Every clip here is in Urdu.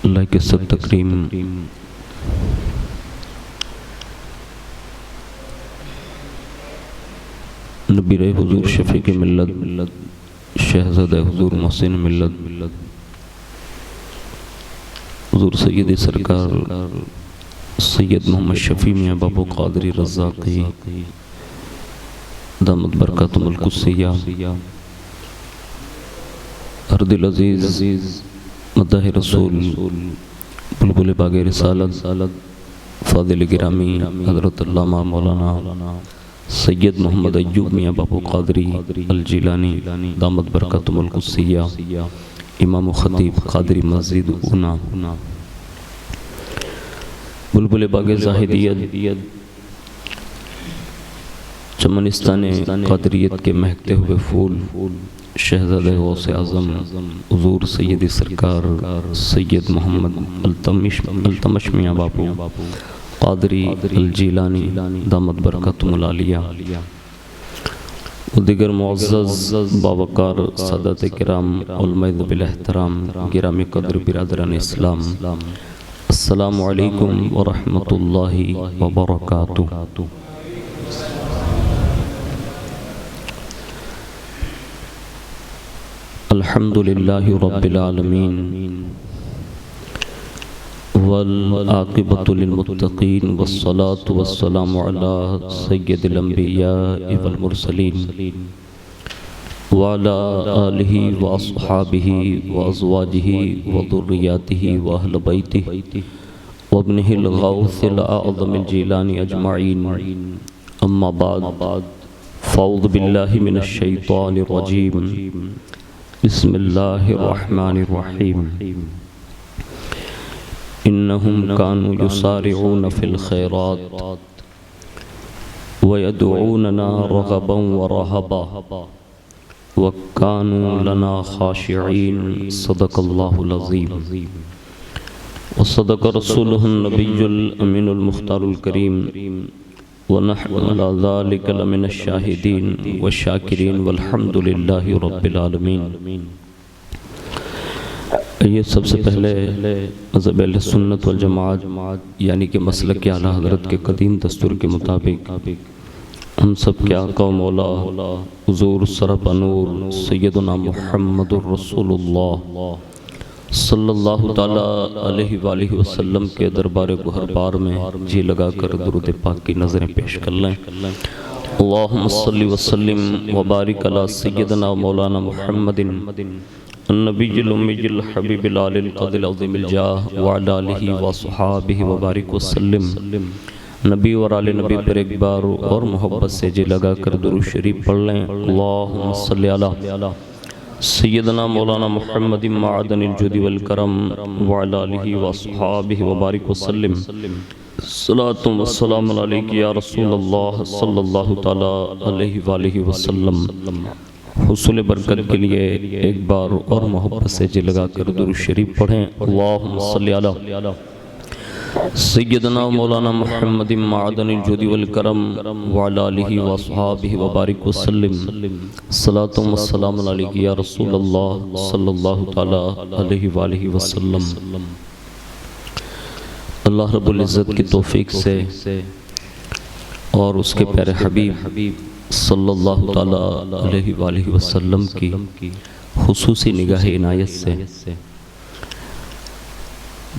اللہ کے سب تکریم نبی رہے حضور شفیق ملت شہزادہ حضور محسن ملت حضور سید سرکار سید محمد شفیع میاں بابو قادری رزاقی دامت برکاتہم القدسیہ ارد العزیز مداح رسول بلبل باغ رسالت فاضل گرامی حضرت علامہ مولانا سید محمد ایوب میاں بابو قادری الجیلانی دامت برکاتہم القدسیہ امام و خطیب قادری مسجد اونا بلبل باغ زاہدیت چمنستان قادریت کے مہکتے ہوئے پھول شہزادہ غوث اعظم حضور سید سرکار سید محمد التمش میاں بابو قادری الجیلانی دامت برکاتہم العالیہ و دیگر معزز باوقار سادات کرام علماء بالاحترام گرامی قدر برادران اسلام السلام علیکم ورحمۃ اللہ وبرکاتہ۔ الحمدللہ رب العالمین والعاقبۃ للمتقین والصلاة والسلام علی سید الانبیاء والمرسلین وعلی آلہ واصحابہ وازواجہ وذریاتہ واہل بیتہ وابنہ الغوث الاعظم الجیلانی اجمعین، اما بعد فاعوذ باللہ من الشیطان الرجیم، بسم اللہ الرحمن الرحیم۔ انہم کانوا یسارعون فی الخیرات ویدعوننا رغبا ورہبا وکانوا لنا خاشعین، صدق اللہ العظیم وصدق رسولہ النبی الامین المختار الکریم ونحن علی ذلک لمن الشاہدین والشاکرین والحمد للہ رب العالمین۔ یہ سب سے پہلے مذہب اہل سنت والجماعت یعنی کہ مسلک اعلیٰ حضرت کے قدیم دستور کے مطابق ہم سب کے آقا و مولا حضور سرب انور سیدنا محمد الرسول اللہ صلی اللہ تعالیٰ علیہ وآلہ وسلم کے دربار گہر بار میں جی لگا کر درود پاک کی نظریں پیش کر لیں۔ اللہم صلی وسلم وبارک علی سیدنا مولانا محمد النبی الامی الحبیب العالی القدر العظیم الجاہ وعلی آلہ وصحابہ وبارک وسلم۔ نبی اور آل نبی پر ایک بار اور محبت سے جی لگا کر درود شریف پڑھ لیں۔ اللہم صلی علی سیدنا مولانا محمد معدن الجود والکرم وعلی آلہ وصحابہ وبارک وسلم۔ صلاۃ و السلام علیک یا رسول اللہ صلی اللہ تعالی علیہ وآلہ وسلم۔ حصول برکت کے لیے ایک بار اور محبت سے جی لگا کر درود شریف پڑھیں۔ اللہم صلی علی سیدنا مولانا محمد معدن الجود والکرم وعلی آلہ وصحابہ وبارک وسلم۔ صلاۃ و السلام علیک یا رسول اللہ صلی اللہ تعالی علیہ وآلہ وسلم۔ اللہ رب العزت کی توفیق سے اور اس کے پیارے حبیب صلی اللہ تعالی علیہ وآلہ وسلم کی خصوصی نگاہ عنایت سے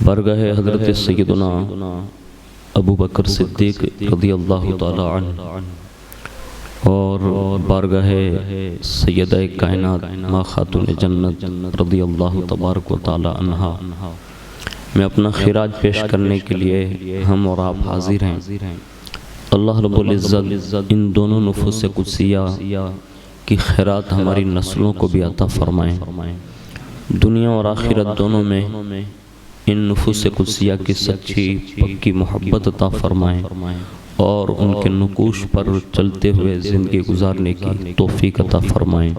بارگاہ حضرت سیدنا ابو بکر صدیق رضی اللہ تعالی عنہ اور بارگاہ سیدہ کائنات ماں خاتون جنت رضی اللہ تبارک و تعالی عنہ میں اپنا خراج پیش کرنے کے لیے ہم اور آپ حاضر ہیں۔ اللہ رب العزت ان دونوں نفوس قدسیہ کی خیرات ہماری نسلوں کو بھی عطا فرمائیں، دنیا اور آخرت دونوں میں ان نفوس قدسیہ کی سچی پکی محبت عطا فرمائیں اور ان کے نقوش پر چلتے ہوئے زندگی گزارنے کی توفیق عطا فرمائیں۔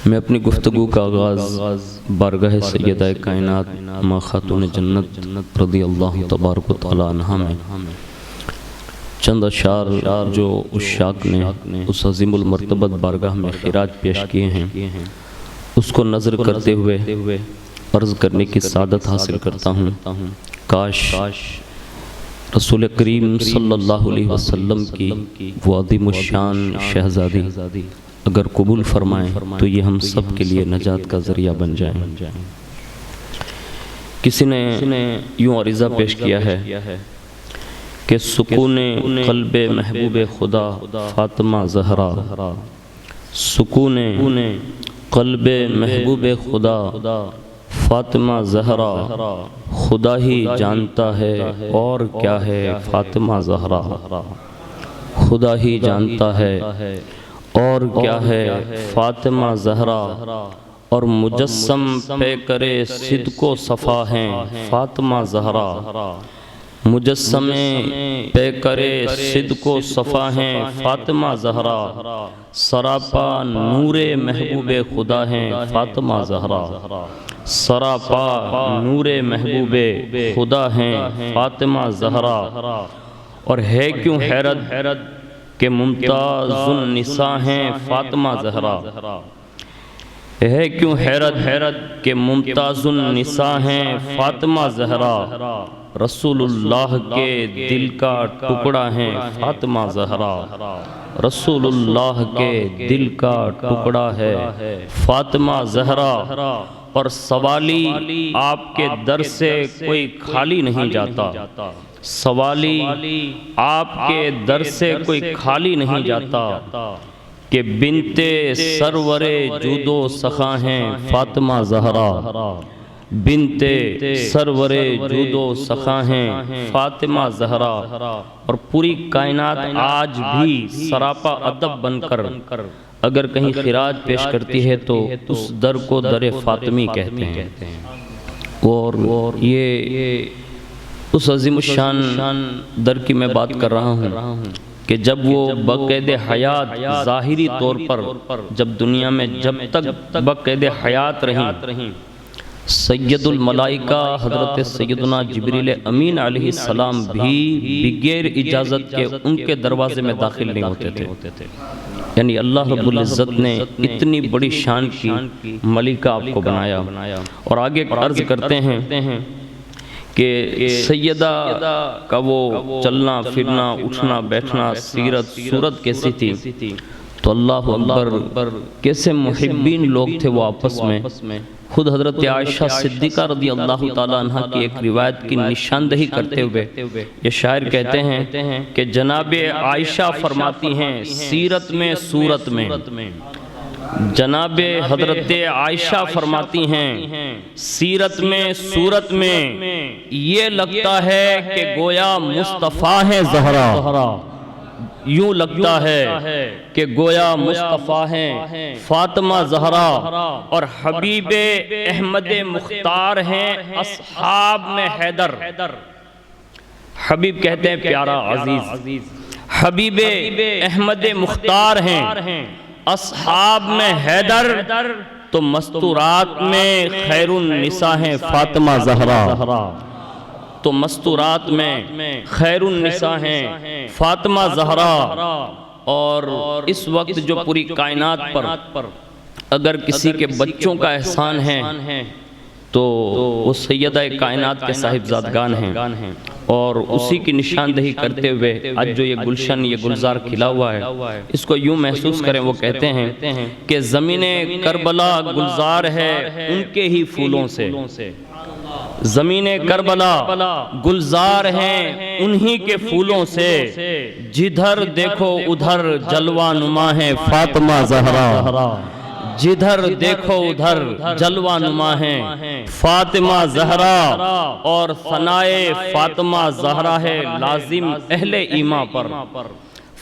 میں اپنی گفتگو کا آغاز بارگاہ سیدہ کائنات ماں خاتون جنت رضی اللہ تبارک و تعالی عنہ میں چند اشعار جو عشاق نے اس عظیم المرتبت بارگاہ میں خراج پیش کیے ہیں اس کو نظر کرتے ہوئے عرض کرنے کی سعادت حاصل کرتا ہوں، کاش رسول کریم صلی اللہ علیہ وسلم کی وہ عظیم الشان شہزادی اگر قبول فرمائیں تو یہ ہم سب کے لیے نجات کا ذریعہ بن جائیں۔ کسی نے یوں عریضہ پیش کیا ہے کہ سکون قلب محبوب خدا فاطمہ زہرا، سکون قلب محبوب خدا فاطمہ زہرا، خدا ہی جانتا ہے اور کیا ہے فاطمہ زہرا، خدا ہی جانتا ہے اور کیا ہے فاطمہ زہرا، اور مجسم پہ کرے صدق و صفا ہیں فاطمہ زہرا، مجسم پہ کرے صدق و صفا ہیں فاطمہ زہرا، سراپا نور محبوب خدا ہیں فاطمہ زہرا، سراپا نور محبوب خدا ہیں فاطمہ زہرا، اور ہے کیوں حیرت کہ ممتاز النساء ہیں فاطمہ زہرا، ہے کیوں حیرت کہ ممتاز النساء ہیں فاطمہ زہرا، رسول اللہ کے دل کا ٹکڑا ہیں فاطمہ زہرا، رسول اللہ کے دل کا ٹکڑا ہے فاطمہ زہرا، اور سوالی آپ کے در سے کوئی خالی نہیں جاتا، سوالی آپ کے در سے کوئی خالی نہیں جاتا، کہ بنت سرور جود و سخا ہیں فاطمہ زہرا، بنت سرور جود و سخا ہیں فاطمہ زہرا، اور پوری کائنات آج بھی سراپا ادب بن کر اگر کہیں خراج پیش کرتی ہے تو اس در کو در فاطمی کہتے ہیں، اور یہ اس عظیم الشان در کی میں بات کر رہا ہوں کہ جب وہ بقید حیات ظاہری طور پر جب دنیا میں جب تک بقید حیات رہیں، سید الملائکہ حضرت سیدنا جبریل امین علیہ السلام بھی بغیر اجازت کے ان کے دروازے میں داخل نہیں ہوتے تھے، یعنی اللہ رب العزت نے اتنی بڑی شان کی ملکہ آپ کو بنایا۔ اور آگے عرض کرتے ہیں کہ سیدہ کا وہ چلنا پھرنا اٹھنا بیٹھنا سیرت صورت کیسی تھی، تو اللہ اکبر کیسے محبین لوگ تھے وہ آپس میں۔ خود حضرت عائشہ صدیقہ رضی اللہ تعالیٰ عنہ کی ایک روایت کی نشاندہی کرتے ہوئے یہ شاعر کہتے ہیں کہ جناب عائشہ فرماتی ہیں سیرت میں صورت میں، جناب حضرت عائشہ فرماتی ہیں سیرت میں صورت میں، یہ لگتا ہے کہ گویا مصطفیٰ ہے زہرا، یوں لگتا ہے کہ گویا مصطفیٰ ہیں فاطمہ زہرا، اور حبیب احمد مختار ہیں اصحاب میں حیدر، حبیب کہتے ہیں پیارا عزیز، حبیب احمد مختار ہیں اصحاب میں حیدر، تو مستورات میں خیر النساء ہیں فاطمہ زہرا، تو مستورات میں خیر النساء ہیں فاطمہ زہرا۔ اور اس وقت جو پوری کائنات پر اگر کسی کے بچوں کا احسان ہے تو وہ سیدہ کائنات کے صاحبزادگان ہیں، اور اسی کی نشاندہی کرتے ہوئے آج جو یہ گلشن یہ گلزار کھلا ہوا ہے اس کو یوں محسوس کریں۔ وہ کہتے ہیں کہ زمین کربلا گلزار ہے ان کے ہی پھولوں سے، زمین کربلا گلزار ہیں انہی کے پھولوں سے، جدھر دیکھو ادھر جلوہ نما ہے فاطمہ زہرا، جدھر دیکھو ادھر جلوہ نما ہیں فاطمہ زہرا، اور ثنائے فاطمہ زہرا ہے لازم اہل ایمان پر،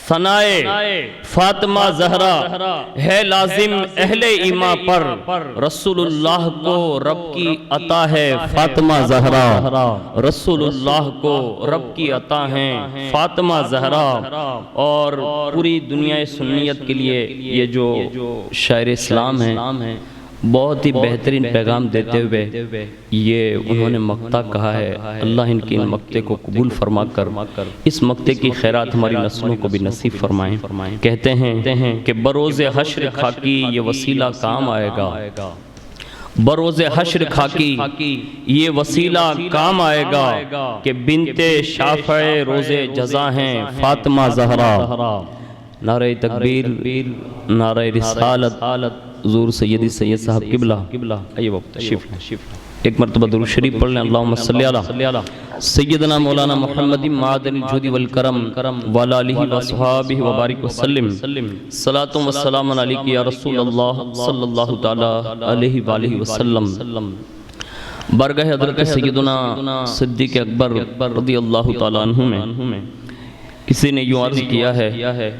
ثنائے فاطمہ زہرا ہے لازم اہل ایمان پر، رسول اللہ کو رب کی عطا ہے فاطمہ زہرا، رسول اللہ کو رب کی عطا ہیں فاطمہ زہرا۔ اور پوری دنیا سنیت کے لیے یہ جو شاعر اسلام ہیں بہت ہی بہترین پیغام دیتے ہوئے یہ انہوں نے مقطع کہا ہے، اللہ ان کی ان مقطع کو قبول فرما کر اس مقطع کی خیرات ہماری نسلوں کو بھی نصیب فرمائیں۔ کہتے ہیں کہ بروز حشر خاکی یہ وسیلہ کام آئے گا، بروز حشر خاکی یہ وسیلہ کام آئے گا کہ بنت شافع روز جزا ہیں فاطمہ زہرا۔ نعرہ تکبیر، نعرہ رسالت، حضور سیدی سید صاحب قبلہ۔ آئیے وقت تشریف لیں، ایک مرتبہ درود شریف پڑھ لیں۔ اللہم صلی علی سیدنا مولانا محمد معدن الجود والکرم وعلی آلہ وصحابہ وبارک وسلم۔ صلاۃ و سلام علیک یا رسول اللہ صلی اللہ تعالی علیہ وآلہ وسلم۔ بارگاہ حضرت سیدنا صدیق اکبر رضی اللہ تعالی عنہ میں کسی نے یوں عرض کیا ہے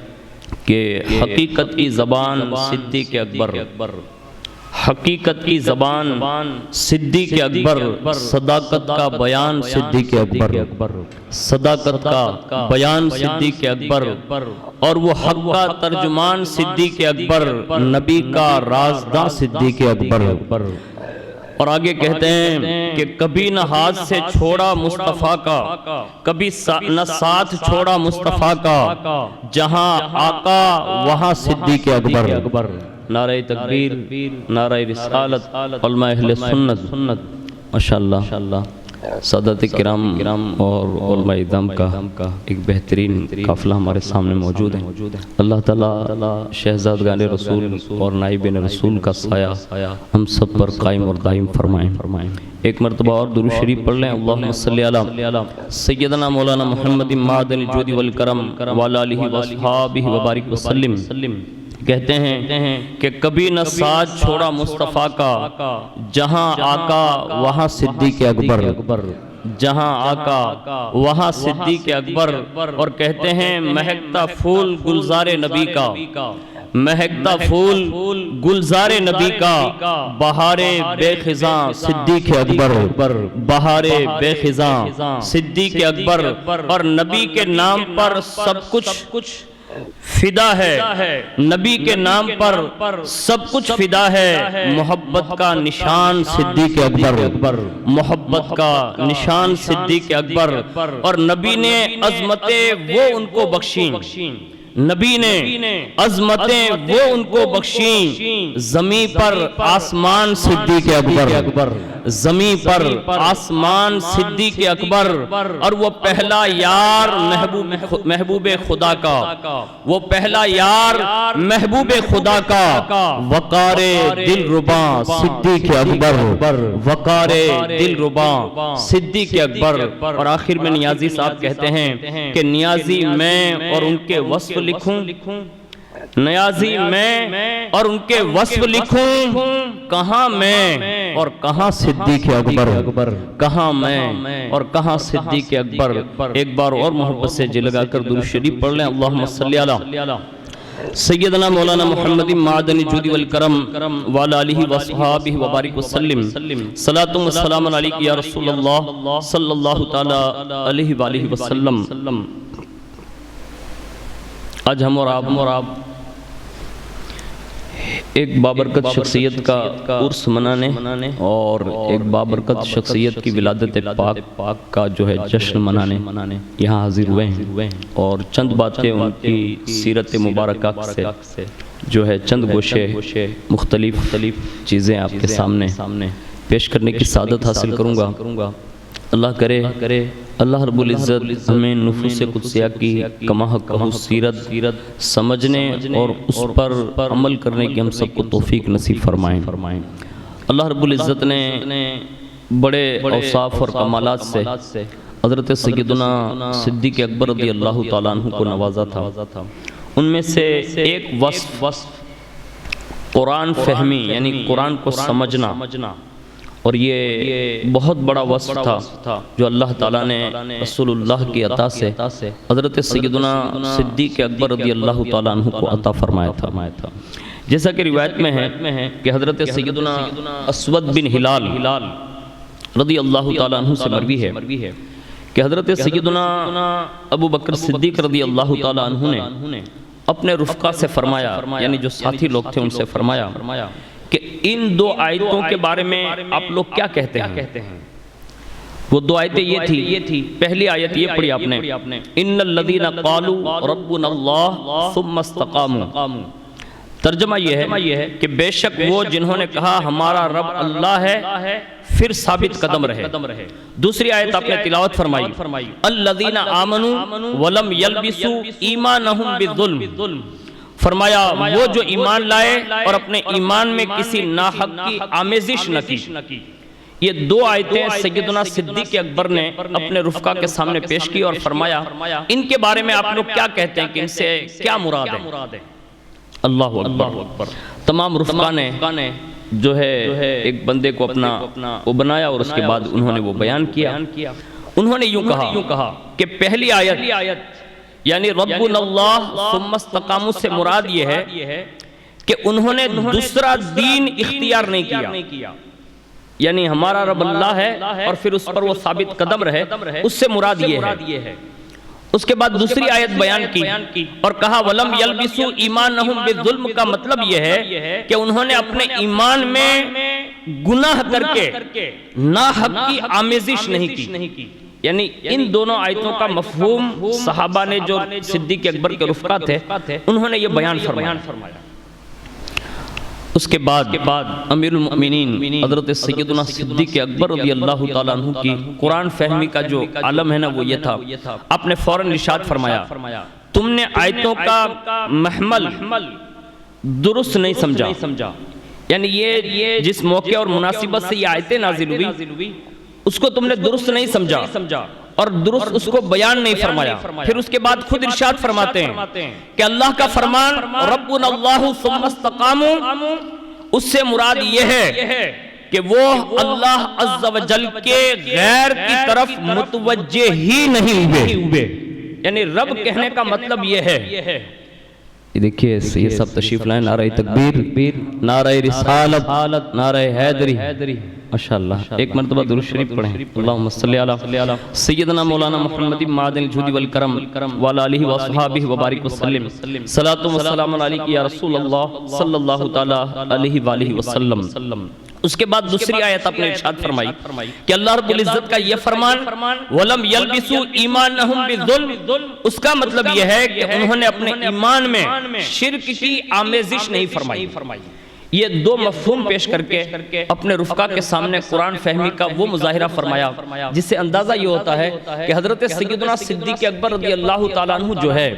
کہ حقیقت کی زبان صدیق اکبر، حقیقت کی زبان صدیق اکبر، صداقت کا بیان صدیق اکبر، صداقت کا بیان صدیق اکبر، اور وہ حق کا ترجمان صدیق اکبر، نبی کا رازداں صدیق اکبر۔ اور آگے کہتے ہیں کہ کبھی نہ ہاتھ سے چھوڑا مصطفیٰ کا، کبھی نہ ساتھ چھوڑا مصطفیٰ کا، جہاں آقا وہاں صدیق اکبر۔ نعرہ تکبیر، نعرہ رسالت، علماء اہل سنت، ماشاءاللہ سادات کرام اور علماء اعظام کا ایک بہترین قافلہ ہمارے سامنے موجود ہے۔ اللہ تعالیٰ شہزادگان رسول اور نائبین رسول کا سایہ ہم سب پر قائم اور دائم فرمائیں۔ ایک مرتبہ اور درود شریف پڑھ لیں۔ اللہم صلی علی سیدنا مولانا محمد معدن الجود والکرم وعلی آلہ وصحابہ وبارک وسلم۔ کہتے ہیں کہ کبھی نہ ساتھ چھوڑا مصطفیٰ کا، جہاں آقا وہاں صدیق اکبر، جہاں آقا وہاں صدیق اکبر۔ اور کہتے ہیں مہکتا پھول گلزار نبی کا، مہکتا پھول گلزار نبی کا، بہار بے خزاں صدیق اکبر، بہار بے خزاں صدیق اکبر۔ اور نبی کے نام پر سب کچھ فدا ہے، نبی کے نام پر سب کچھ فدا ہے، محبت کا نشان صدیق اکبر، محبت کا نشان صدیق اکبر۔ اور نبی نے عظمتیں وہ ان کو بخشیں، نبی نے عظمتیں وہ ان کو بخشیں، زمین پر آسمان صدیق اکبر، زمین پر آسمان صدیق اکبر۔ اور وہ پہلا یار محبوب خدا کا، وہ پہلا یار محبوب خدا کا، وقار دل رباں صدیق اکبر، وقار دل رباں صدیق اکبر۔ اور آخر میں نیازی صاحب کہتے ہیں کہ نیازی میں اور ان کے وصف لکھوں، نیازی میں اور ان کے وصف لکھوں، کہاں میں اور کہاں صدیق اکبر، کہاں میں اور کہاں صدیق اکبر۔ ایک بار اور محبت سے جی لگا کر درود شریف پڑھ لیں۔ اللہم صلی علی سیدنا مولانا محمد معدن الجود والکرم وعلی آلہ وصحابہ وبارک وسلم۔ صلاۃ و سلام علیک یا رسول اللہ صلی اللہ تعالی علیہ وآلہ وسلم۔ آج ہم اور آپ ایک بابرکت شخصیت کا عرس منانے اور ایک بابرکت شخصیت کی ولادت پاک کا جو ہے جشن منانے یہاں حاضر ہوئے ہیں، اور چند باتیں ان کی سیرت مبارکہ سے جو ہے چند گوشے مختلف چیزیں آپ کے سامنے پیش کرنے کی سعادت حاصل کروں گا۔ اللہ کرے اللہ رب العزت ہمیں نفوس قدسیہ کی کما حق سیرت سمجھنے اور اس پر عمل کرنے کی ہم سب کو توفیق نصیب فرمائیں۔ اللہ رب العزت نے بڑے اوصاف اور کمالات سے حضرت سیدنا صدیق اکبر رضی اللہ تعالیٰ عنہ کو نوازا تھا۔ ان میں سے ایک وصف قرآن فہمی، یعنی قرآن کو سمجھنا، اور یہ بہت بڑا وصف تھا جو اللہ تعالیٰ نے رسول اللہ کی عطا سے حضرت سیدنا صدیق اکبر رضی اللہ تعالیٰ عنہ کو عطا فرمایا تھا۔ جیسا کہ روایت میں ہے کہ حضرت سیدنا اسود بن ہلال رضی اللہ تعالیٰ عنہ سے مروی ہے کہ حضرت سیدنا ابو بکر صدیق رضی اللہ تعالیٰ عنہ نے اپنے رفقا سے فرمایا، یعنی جو ساتھی لوگ تھے ان سے فرمایا کہ ان دو آیتوں کے بارے میں آپ لوگ کیا کہتے ہیں؟ وہ دو آیتیں یہ تھی، پہلی آیت یہ پڑھی آپ نے، ان الذین قالوا ربنا اللہ ثم استقاموا، ترجمہ یہ ہے کہ بے شک وہ جنہوں نے کہا ہمارا رب اللہ ہے پھر ثابت قدم رہے۔ دوسری آیت آپ نے تلاوت فرمائی الذین آمنوا ولم یلبسوا ایمانہم بالظلم، فرمایا وہ جو ایمان لائے اور اپنے ایمان میں کسی ناحق کی آمیزش نہ کی۔ یہ دو آیتیں سیدنا صدیق اکبر نے اپنے رفقا کے سامنے پیش کی اور فرمایا ان کے بارے میں آپ لوگ کیا کہتے ہیں کہ ان سے کیا مراد ہے؟ اللہ اکبر۔ تمام رفقا نے جو ہے ایک بندے کو اپنا وہ بنایا اور اس کے بعد انہوں نے وہ بیان کیا۔ انہوں نے یوں کہا کہ پہلی آیت یعنی ربنا اللہ ثم استقاموا سے مراد یہ ہے کہ انہوں نے دوسرا دین اختیار نہیں کیا، یعنی ہمارا رب اللہ ہے اور پھر اس پر وہ ثابت قدم رہے، اس سے مراد یہ ہے۔ اس کے بعد دوسری آیت بیان کی اور کہا وَلَمْ يَلْبِسُوا إِيمَانَهُمْ بِالظُّلْمِ کا مطلب یہ ہے کہ انہوں نے اپنے ایمان میں گناہ کر کے ناحق کی آمیزش نہیں کی۔ یعنی ان دونوں آیتوں کا مفہوم صحابہ نے جو صدیق اکبر کے رفقا تھے انہوں نے یہ بیان فرمایا۔ اس کے بعد امیر المؤمنین حضرت سیدنا صدیق اکبر رضی اللہ تعالیٰ عنہ کی قرآن فہمی کا جو عالم ہے نا وہ یہ تھا، آپ نے فوراً ارشاد فرمایا تم نے آیتوں کا محمل درست نہیں سمجھا، یعنی یہ جس موقع اور مناسبت سے یہ آیتیں نازل ہوئی اس کو تم نے درست نہیں سمجھا اور درست اس کو بیان نہیں فرمایا۔ پھر اس کے بعد خود ارشاد فرماتے ہیں کہ اللہ کا فرمان ربنا اللہ ثم استقاموا، اس سے مراد یہ ہے کہ وہ اللہ عز و جل کے غیر کی طرف متوجہ ہی نہیں ہوئے، یعنی رب کہنے کا مطلب یہ ہے۔ دیکھیے یہ سب تشریف لائیں، نعرہ تکبیر، نعرہ رسالت، نعرہ حیدری، ماشاءاللہ۔ ایک مرتبہ درود شریف پڑھیں، اللہم صلی علی سیدنا مولانا محمد معدن الجود والکرم وعلی آلہ وصحابہ وبارک وسلم، صلاۃ و سلام علیک یا رسول اللہ صلی اللہ تعالی علیہ وآلہ وسلم۔ اس کے بعد دوسری آیت آپ نے ارشاد فرمائی کہ اللہ رب العزت کا یہ فرمان وَلَمْ يَلْبِسُوا إِيمَانَهُمْ بِالظُّلْمِ، اس کا مطلب یہ ہے کہ انہوں نے اپنے ایمان میں شرک کی آمیزش نہیں فرمائی۔ یہ دو مفہوم پیش کر کے اپنے رفقا کے سامنے قرآن فہمی کا وہ مظاہرہ فرمایا جس سے اندازہ یہ ہوتا ہے کہ حضرت سیدنا صدیق اکبر رضی اللہ تعالیٰ عنہ جو ہے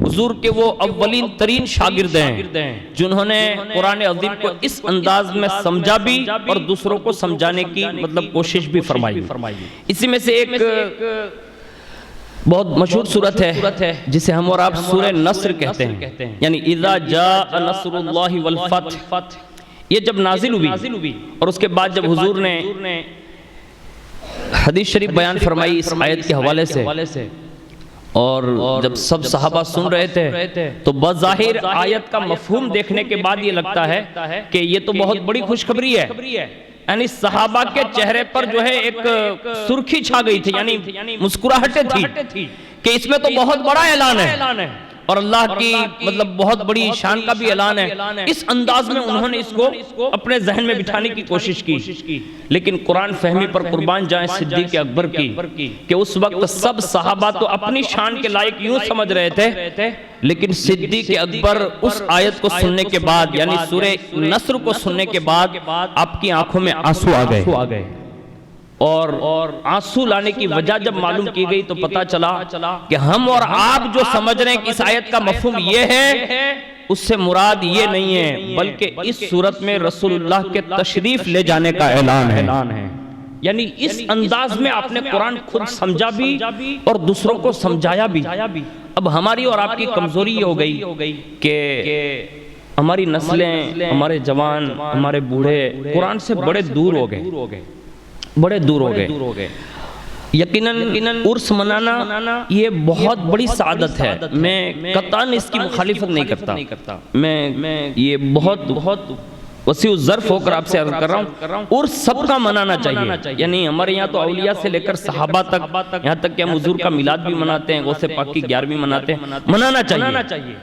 حضور کے وہ اولین ترین شاگرد ہیں جنہوں نے قرآن عظیم کو اس انداز میں سمجھا بھی اور دوسروں کو سمجھانے کی مطلب کوشش بھی فرمائی۔ اسی میں سے ایک بہت مشہور صورت ہے جسے ہم اور آپ سورہ نصر کہتے ہیں، یعنی اذا جاء نصر اللہ والفتح، یہ جب نازل ہوئی اور اس کے بعد جب حضور نے حدیث شریف بیان فرمائی اس آیت کے حوالے سے اور جب سب صحابہ سن رہے تھے تو بظاہر آیت کا مفہوم دیکھنے کے بعد یہ لگتا ہے کہ یہ تو بہت بڑی خوشخبری ہے، یعنی صحابہ کے چہرے پر جو ہے ایک سرخی چھا گئی تھی، یعنی مسکراہٹیں تھی کہ اس میں تو بہت بڑا اعلان ہے اور اللہ کی مطلب بہت بڑی شان کا بھی اعلان ہے۔ اس انداز میں انہوں نے اس کو اپنے ذہن میں بٹھانے کی کوشش کی، لیکن قرآن فہمی پر قربان جائیں صدیق اکبر کی کہ اس وقت سب صحابہ تو اپنی شان کے لائق یوں سمجھ رہے تھے، لیکن صدیق اکبر اس آیت کو سننے کے بعد یعنی سورہ نصر کو سننے کے بعد آپ کی آنکھوں میں آنسو آ گئے اور آنسو لانے کی وجہ جب معلوم کی گئی تو پتا چلا کہ ہم اور آپ جو سمجھ رہے ہیں کہ اس آیت کا مفہوم یہ ہے، اس سے مراد یہ نہیں ہے بلکہ اس صورت میں رسول اللہ کے تشریف لے جانے کا اعلان ہے۔ یعنی اس انداز میں آپ نے قرآن خود سمجھا بھی اور دوسروں کو سمجھایا بھی۔ اب ہماری اور آپ کی کمزوری یہ ہو گئی کہ ہماری نسلیں، ہمارے جوان، ہمارے بوڑھے قرآن سے بڑے دور ہو گئے۔ یقیناً عرس منانا یہ بہت بڑی سعادت ہے، میں قطعاً اس کی مخالفت نہیں کرتا، میں یہ بہت وسیع الظرف ہو کر آپ سے عرض کر رہا ہوں عرس سب کا منانا چاہیے، یعنی ہمارے یہاں تو اولیاء سے لے کر صحابہ تک، یہاں تک کہ ہم حضور کا میلاد بھی مناتے ہیں، غوث پاک کی 11ویں مناتے ہیں، منانا چاہیے،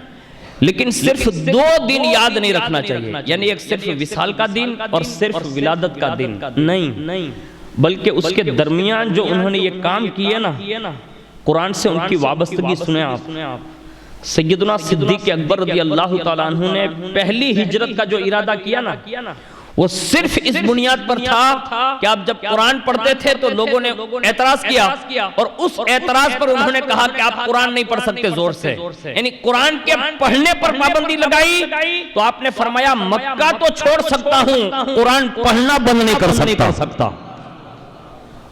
لیکن صرف 2 دن یاد نہیں رکھنا چاہیے، یعنی ایک صرف وصال کا دن اور صرف ولادت کا دن نہیں، بلکہ اس کے درمیان جو انہوں نے یہ کام کیے نا، قرآن سے ان کی وابستگی سنیں آپ، سیدنا صدیق اکبر رضی اللہ تعالیٰ عنہ نے پہلی ہجرت کا جو ارادہ کیا نا، وہ صرف اس بنیاد پر تھا کہ آپ جب قرآن پڑھتے تھے تو لوگوں نے اعتراض کیا، اور اس اعتراض پر انہوں نے کہا کہ آپ قرآن نہیں پڑھ سکتے زور سے، یعنی قرآن کے پڑھنے پر پابندی لگائی، تو آپ نے فرمایا مکہ تو چھوڑ سکتا ہوں، قرآن پڑھنا بند نہیں کر سکتا۔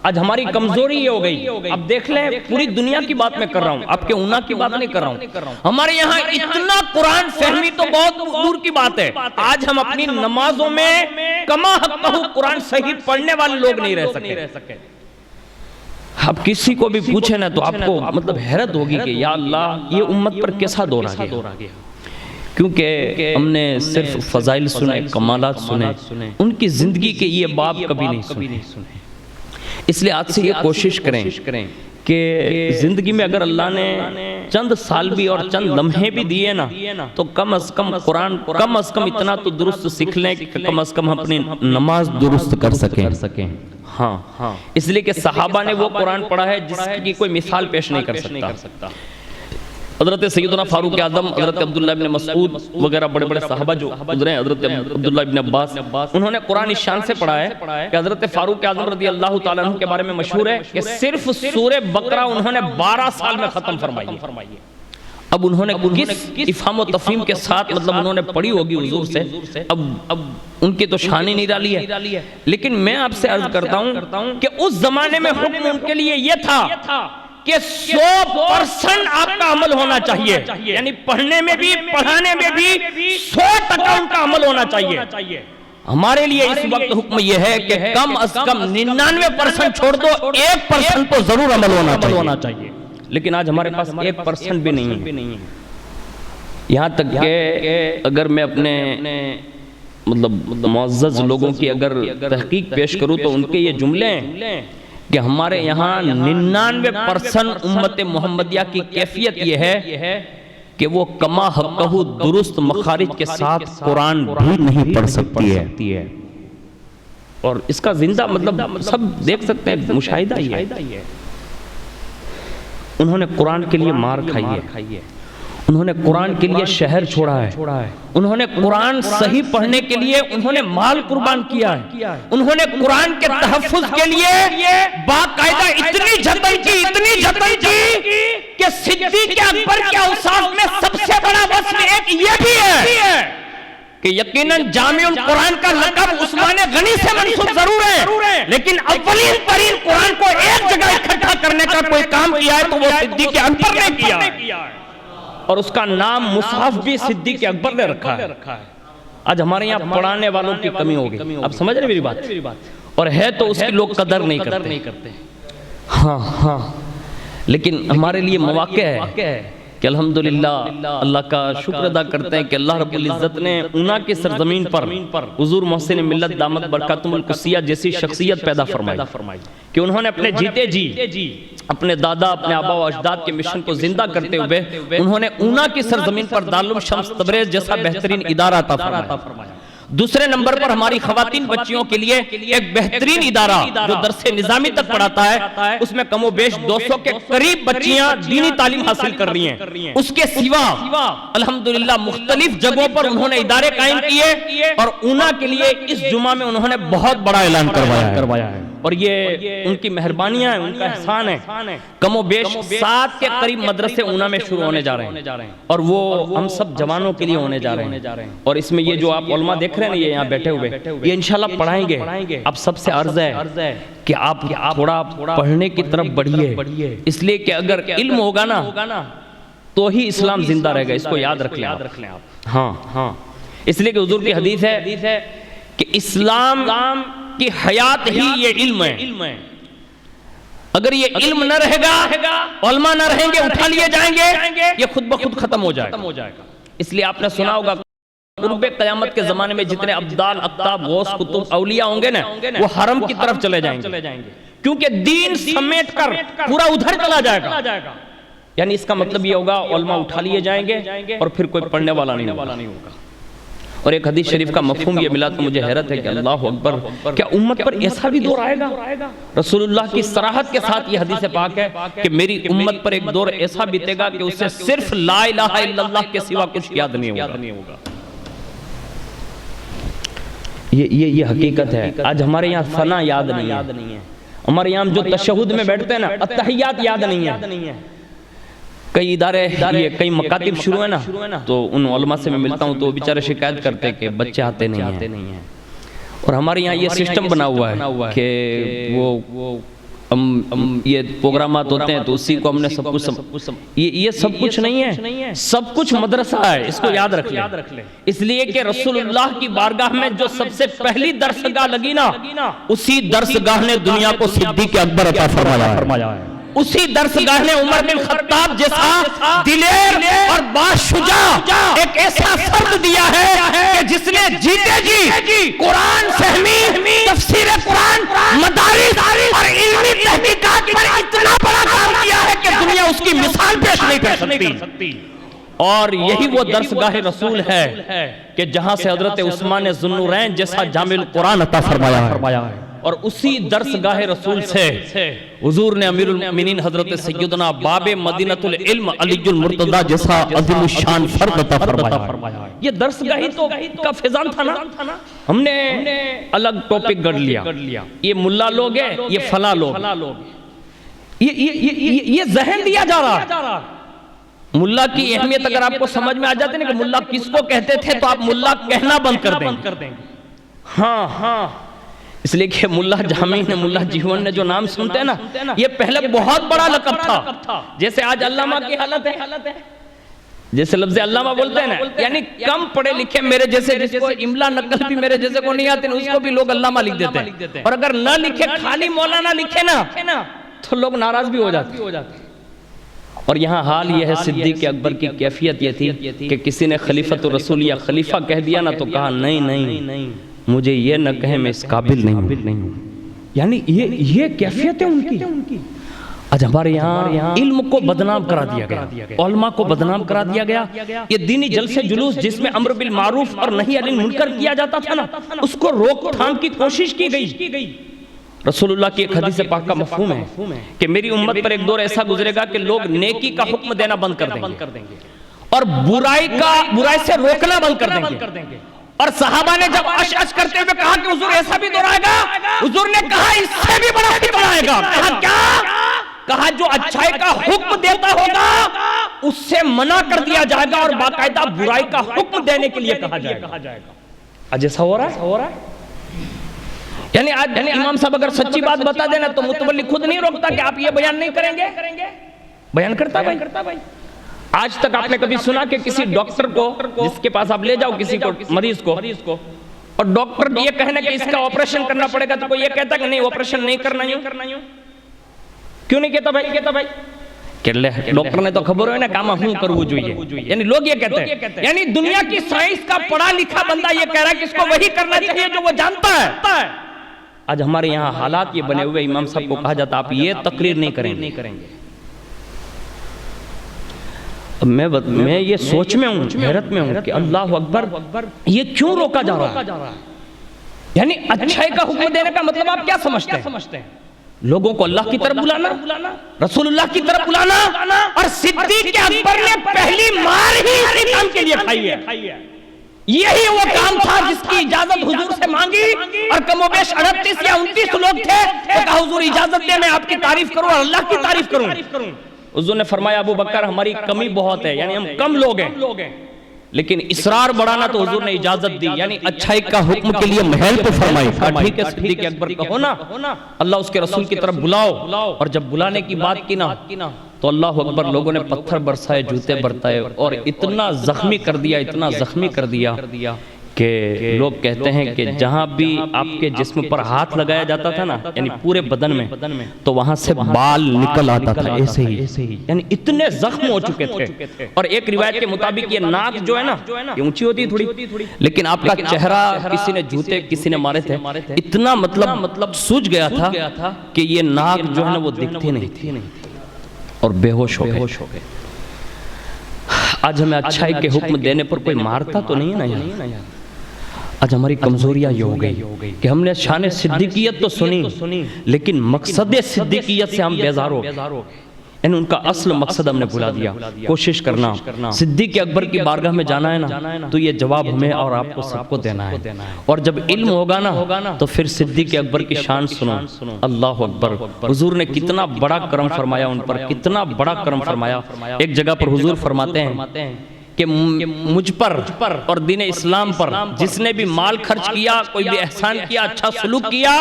آج ہماری کمزوری یہ ہو گئی، اب دیکھ لیں پوری دنیا کی بات میں کر رہا ہوں، آپ کے اونا کی بات نہیں کر رہا ہوں، ہمارے یہاں اتنا قرآن فہمی تو بہت دور کی بات ہے، آج ہم اپنی نمازوں میں کما حقہ قرآن صحیح پڑھنے والے لوگ نہیں رہ سکے۔ اب کسی کو بھی پوچھے نا تو آپ کو مطلب حیرت ہوگی کہ یا اللہ یہ امت پر کیسا دور آ گیا، کیونکہ ہم نے صرف فضائل سنے، کمالات سنے، ان کی زندگی کے یہ باب کبھی نہیں سنے۔ اس لیے آج سے یہ کوشش کریں کہ زندگی میں اگر اللہ نے چند سال بھی اور چند لمحے بھی دیے نا، تو کم از کم قرآن کم از کم اتنا تو درست سیکھ لیں کہ کم از کم اپنی نماز درست کر سکیں۔ ہاں، اس لیے کہ صحابہ نے وہ قرآن پڑھا ہے جس کی کوئی مثال پیش نہیں کر سکتا۔ حضرت سیدنا فاروق اعظم، حضرت عبداللہ ابن مسعود وغیرہ بڑے بڑے صحابہ جو گزرے ہیں، حضرت عبداللہ ابن عباس، انہوں نے قرآن اس شان سے پڑھا ہے کہ حضرت فاروق اعظم رضی اللہ تعالیٰ عنہ کے بارے میں مشہور ہے کہ صرف سورہ بقرہ انہوں نے 12 سال میں ختم فرمائی ہے۔ اب انہوں نے کس افہام و تفہیم کے ساتھ مطلب انہوں نے پڑھی ہوگی حضور سے، اب ان کی تو شان ہی نہیں ڈالی ہے، لیکن میں آپ سے عرض کرتا ہوں کہ اس زمانے میں حکم ان کے لیے یہ تھا کہ 100% آپ کا عمل ہونا چاہیے، یعنی پڑھنے میں بھی پڑھانے میں بھی 100% ان کا عمل ہونا چاہیے۔ ہمارے لیے اس وقت حکم یہ ہے کہ کم از کم 99% چھوڑ دو، 1% تو ضرور عمل ہونا چاہیے، لیکن آج ہمارے پاس 1% بھی نہیں ہے۔ یہاں تک کہ اگر میں اپنے مطلب معزز لوگوں کی اگر تحقیق پیش کروں تو ان کے یہ جملے ہیں کہ ہمارے یہاں 99% امت محمدیہ کی کیفیت یہ ہے کہ وہ کما حقہ درست مخارج کے ساتھ قرآن بھی نہیں پڑھ سکتی ہے، اور اس کا زندہ مطلب سب دیکھ سکتے ہیں، مشاہدہ ہی ہے۔ انہوں نے قرآن کے لیے مار کھائی ہے، انہوں نے قرآن کے لیے شہر چھوڑا ہے، انہوں نے قرآن صحیح پڑھنے کے لیے انہوں نے مال قربان کیا ہے، انہوں نے قرآن کے تحفظ کے لیے باقاعدہ اتنی جتن کی کہ صدیق اکبر کے اوصاف میں سب سے بڑا وصف ایک یہ بھی ہے کہ یقیناً جامع القرآن کا لقب عثمان غنی سے منسوب ضرور ہے، لیکن اولین ترین قرآن کو ایک جگہ اکٹھا کرنے کا کوئی کام کیا ہے تو وہ صدیق اکبر نے کیا ہے، اور اس کا نام مصحف بھی صدیق اکبر نے رکھا ہے۔ آج ہمارے یہاں پڑھانے والوں کی کمی ہو گئی، اب سمجھ رہے میری بات، اور ہے تو اس کی لوگ قدر نہیں کرتے۔ ہاں، لیکن ہمارے لیے مواقع ہے کہ الحمدللہ اللہ کا شکر ادا کرتے ہیں کہ اللہ رب العزت نے اونا کی سرزمین پر حضور محسن ملت دامت برکاتہم القدسیہ جیسی شخصیت پیدا فرمائی کہ انہوں نے اپنے جیتے جی اپنے دادا اپنے آبا و اجداد کے مشن کو زندہ کرتے ہوئے انہوں نے اونا کی سرزمین پر دارالعلوم شمس تبریز جیسا بہترین ادارہ عطا فرمایا۔ دوسرے نمبر پر ہماری خواتین بچیوں کے لیے ایک بہترین ادارہ جو درس نظامی تک پڑھاتا ہے، اس میں کم و بیش 200 کے قریب بچیاں دینی تعلیم حاصل کر رہی ہیں۔ اس کے سوا الحمدللہ مختلف جگہوں پر انہوں نے ادارے قائم کیے، اور اونا کے لیے اس جمعہ میں انہوں نے بہت بڑا اعلان کروایا ہے، اور یہ ان کی مہربانیاں ہیں، ان کا احسان ہے۔ کم و بیش 7 کے قریب مدرسے اونا میں شروع ہونے جا رہے ہیں، اور وہ ہم سب جوانوں کے لیے ہونے جا رہے ہیں، اور اس میں یہ جو آپ علماء دیکھ رہے ہیں یہ یہاں بیٹھے ہوئے یہ انشاءاللہ پڑھائیں گے۔ اب سب سے عرض ہے کہ آپ تھوڑا پڑھنے کی طرف بڑھیے، اس لیے کہ اگر علم ہوگا نا تو ہی اسلام زندہ رہے گا، اس کو یاد رکھ لیں آپ۔ ہاں، اس لیے کہ حضور کی حدیث ہے کہ اسلام کی حیات ہی یہ علم ہے، اگر یہ علم نہ رہے گا، علماء نہ رہیں گے، اٹھا لیے جائیں گے، یہ خود بخود ختم ہو جائے گا۔ اس لیے آپ نے سنا ہوگا قرب قیامت کے زمانے میں جتنے ابدال، اقطاب، غوث، کتب، اولیاء ہوں گے نا وہ حرم کی طرف چلے جائیں گے، کیونکہ دین سمیٹ کر پورا ادھر چلا جائے گا۔ یعنی اس کا مطلب یہ ہوگا علماء اٹھا لیے جائیں گے اور پھر کوئی پڑھنے والا نہیں ہوگا۔ اور ایک حدیث شریف کا مفہوم یہ ملا تو مجھے حیرت ہے کہ اللہ اکبر، کیا امت پر ایسا بھی دور آئے گا؟ رسول اللہ کی صراحت کے ساتھ یہ حدیث پاک ہے کہ میری امت پر ایک دور ایسا بیتے گا کہ اسے صرف لا الہ الا اللہ کے سوا کچھ یاد نہیں ہوگا۔ یہ حقیقت ہے۔ آج ہمارے یہاں ثنا یاد نہیں ہے، ہمارے یہاں جو تشہد میں بیٹھتے ہیں نا، التحیات یاد نہیں ہے۔ کئی ادارے، کئی مکاتب شروع ہیں نا، تو ان علماء سے میں ملتا ہوں تو وہ بیچارے شکایت کرتے کہ بچے آتے نہیں ہیں۔ اور ہمارے یہاں یہ سسٹم بنا ہوا ہے کہ وہ یہ پروگرامات ہوتے ہیں تو اسی کو ہم نے سب کچھ، یہ سب کچھ نہیں ہے، سب کچھ مدرسہ ہے، اس کو یاد رکھ لیں۔ اس لیے کہ رسول اللہ کی بارگاہ میں جو سب سے پہلی درسگاہ لگی نا، اسی درسگاہ نے دنیا کو صدیق اکبر عطا فرمایا ہے۔ اسی درسگاہ نے عمر بن خطاب جیسا دلیر اور باشجاع ایک ایسا فرد دیا ہے کہ جس نے جیتے جی قرآن فہمی، تفسیر قرآن، مدارس اور علمی تحقیقات پر اتنا بڑا کام کیا ہے کہ دنیا اس کی مثال پیش نہیں کر سکتی۔ اور یہی وہ درسگاہ رسول ہے کہ جہاں سے حضرت عثمان ذو النورین جیسا جامع القرآن عطا فرمایا ہے۔ اور اسی درسگاہ رسول سے حضور نے امیر المؤمنین حضرت سیدنا باب مدینۃ العلم علی المرتضیٰ جیسا عظیم الشان فرد عطا فرمایا۔ یہ درسگاہی تو کا فیضان تھا نا، ہم نے الگ ٹاپک گڑھ لیا، یہ ملا لوگ ہیں، یہ فلاں لوگ، یہ ذہن دیا جا رہا۔ ملا کی اہمیت اگر آپ کو سمجھ میں آ جاتے ہیں کہ ملا کس کو کہتے تھے تو آپ ملا کہنا بند کر دیں گے۔ ہاں، اس لئے کہ ملا جامی نے، ملا جیون نے جو نام سنتے ہیں نا، یہ پہلے بہت بڑا لقب تھا۔ جیسے آج علامہ کی حالت ہے، جیسے لفظ علامہ بولتے ہیں نا، یعنی کم پڑھے لکھے میرے جیسے، جس کو املا نقل بھی میرے جیسے کو نہیں آتے، اس کو بھی لوگ علامہ لکھ دیتے ہیں۔ اور اگر نہ لکھے، خالی مولانا لکھے نا، تو لوگ ناراض بھی ہو جاتے۔ اور یہاں حال یہ ہے، صدیق اکبر کی کیفیت یہ تھی کہ کسی نے خلیفۃ الرسول یا خلیفہ کہہ دیا نا تو کہا نہیں، مجھے یہ نہ کہیں میں اس قابل نہیں ہوں۔ یعنی یہ کیفیت ہے ان کی۔ آج ہمارے یہاں علم کو بدنام کرا دیا گیا، علماء کو بدنام کرا دیا گیا۔ یہ دینی جلسے جلوس جس میں امر بالمعروف اور نہی عن المنکر کیا جاتا تھا نا، اس کو روک تھام کی کوشش کی گئی۔ رسول اللہ کی ایک حدیث پاک کا مفہوم ہے کہ میری امت پر ایک دور ایسا گزرے گا کہ لوگ نیکی کا حکم دینا بند کر دیں گے اور برائی سے روکنا بند کر دیں گے۔ اور صحابہ نے جب اش کرتے ہوئے کہا کہ حضور ایسا بھی دور آئے گا، حضور نے کہا اس سے بھی بڑا دور آئے گا۔ کہا کیا؟ کہا جو اچھائی کا حکم دیتا ہوگا اس سے منع کر دیا جائے گا اور باقاعدہ برائی کا حکم دینے کے لیے کہا جائے گا۔ آج ایسا ہو رہا ہے؟ یعنی آج امام صاحب اگر سچی بات بتا دینا تو متولی خود نہیں روکتا کہ آپ یہ بیان نہیں کریں گے، بیان کرتا بھائی۔ آج تک آپ نے کبھی سنا کہ کسی ڈاکٹر کو، جس کے پاس آپ لے جاؤ کسی کو، مریض کو، اور ڈاکٹر یہ کہنا کہ اس کا آپریشن کرنا پڑے گا تو کوئی یہ کہتا کہ نہیں آپریشن نہیں کرنا یوں؟ کیوں نہیں کہتا بھائی؟ کہ ڈاکٹر نے تو خبر ہے نا کاما ہوں کرو جوئیے، یعنی لوگ یہ کہتے ہیں۔ یعنی دنیا کی سائنس کا پڑھا لکھا بندہ یہ کہہ رہا ہے کہ اس کو وہی کرنا چاہیے جو وہ جانتا ہے۔ آج ہمارے یہاں حالات یہ بنے ہوئے، امام صاحب کو کہا جاتا آپ یہ تقریر نہیں کریں گے۔ میں یہ سوچ میں ہوں، حیرت میں ہوں کہ اللہ اکبر، یہ کیوں روکا جا رہا ہے؟ یعنی اچھائی کا حکم دینے کا مطلب آپ کیا سمجھتے ہیں؟ لوگوں کو اللہ کی طرف بلانا، رسول اللہ کی طرف بلانا، اور صدیق اکبر نے پہلی مار ہی اسی کام کے لیے کھائی ہے۔ یہی وہ کام تھا جس کی اجازت حضور سے مانگی، اور کم و بیش 38 یا 29 لوگ تھے تو کہا حضور اجازت دے میں آپ کی تعریف کروں اور اللہ کی تعریف کروں۔ حضور نے فرمایا ابو بکر ہماری کمی بہت ہے، یعنی ہم کم لوگ ہیں، لیکن اصرار بڑھانا تو حضور نے اجازت دی، یعنی اچھائی کا حکم کے لیے محل پہ فرمائی۔ ٹھیک ہے صدیق اکبر کہو نا، اللہ اس کے رسول کی طرف بلاؤ، اور جب بلانے کی بات کی نا تو اللہ اکبر لوگوں نے پتھر برسائے، جوتے برتائے اور اتنا زخمی کر دیا کہ لوگ کہتے ہیں کہ جہاں بھی آپ کے جسم پر ہاتھ لگایا جاتا تھا نا، یعنی پورے بدن میں، تو وہاں سے بال نکل آتا تھا ایسے ہی، یعنی اتنے زخم ہو چکے تھے۔ اور ایک روایت کے مطابق یہ ناک جو ہے نا، یہ اونچی ہوتی تھوڑی، لیکن آپ کا چہرہ کسی نے جوتے کسی نے مارے تھے، اتنا مطلب سوج گیا تھا کہ یہ ناک جو ہے نا وہ دکھتی نہیں تھی اور بے ہوش ہو گئے۔ آج ہمیں اچھائی کے حکم دینے پر کوئی مارتا تو نہیں ہے نا یار، آج ہماری کمزوریاں یہ ہو گئی کہ ہم نے شان صدیقیت تو سنی لیکن مقصد صدیقیت سے ہم بیزار ہو گئے، یعنی ان کا اصل مقصد ہم نے بھلا دیا۔ کوشش کرنا صدیق اکبر کی بارگاہ میں جانا ہے نا تو یہ جواب ہمیں اور آپ کو سب کو دینا ہے، اور جب علم ہوگا نا تو پھر صدیق اکبر کی شان سنو۔ اللہ اکبر، حضور نے کتنا بڑا کرم فرمایا ان پر، کتنا بڑا کرم فرمایا۔ ایک جگہ پر حضور فرماتے ہیں کہ مجھ پر اور دین اسلام پر جس نے بھی مال خرچ کیا، کوئی بھی احسان کیا، اچھا سلوک کیا،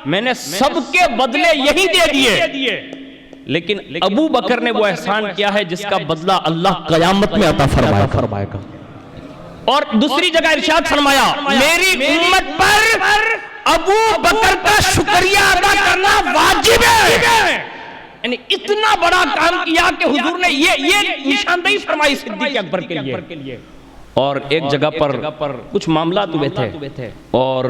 میں نے سب کے بدلے یہی دے دیے، لیکن ابو بکر نے وہ احسان کیا ہے جس کا بدلہ اللہ قیامت میں عطا فرمائے گا۔ اور دوسری جگہ ارشاد فرمایا میری امت پر ابو بکر کا شکریہ ادا کرنا واجب ہے، یعنی اتنا بڑا کام کیا کہ حضور نے یہ نشاندہی فرمائی صدیق اکبر کے لیے۔ اور ایک جگہ پر کچھ معاملات ہوئے تھے اور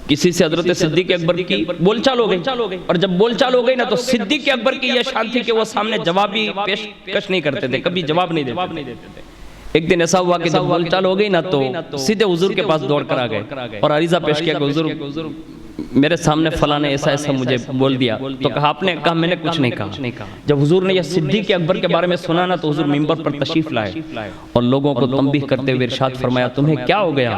کسی سے حضرت صدیق اکبر کی بول چال ہو گئی، اور جب بول چال ہو گئی نا تو صدیق اکبر کی یہ شان تھی کہ وہ سامنے جوابی پیش نہیں کرتے تھے، کبھی جواب نہیں دیتے تھے۔ ایک دن ایسا ہوا کہ جب بول چال ہو گئی نا تو سیدھے حضور کے پاس دوڑ کر آ گئے اور عریضہ پیش کیا کہ حضور میرے سامنے فلاں نے ایسا مجھے بول دیا، تو کہا آپ نے کہا میں نے کچھ نہیں کہا۔ جب حضور نے یہ صدیق اکبر کے بارے میں سنا نا تو حضور منبر پر تشریف لائے اور لوگوں کو تنبیہ کرتے ہوئے ارشاد فرمایا تمہیں کیا ہو گیا،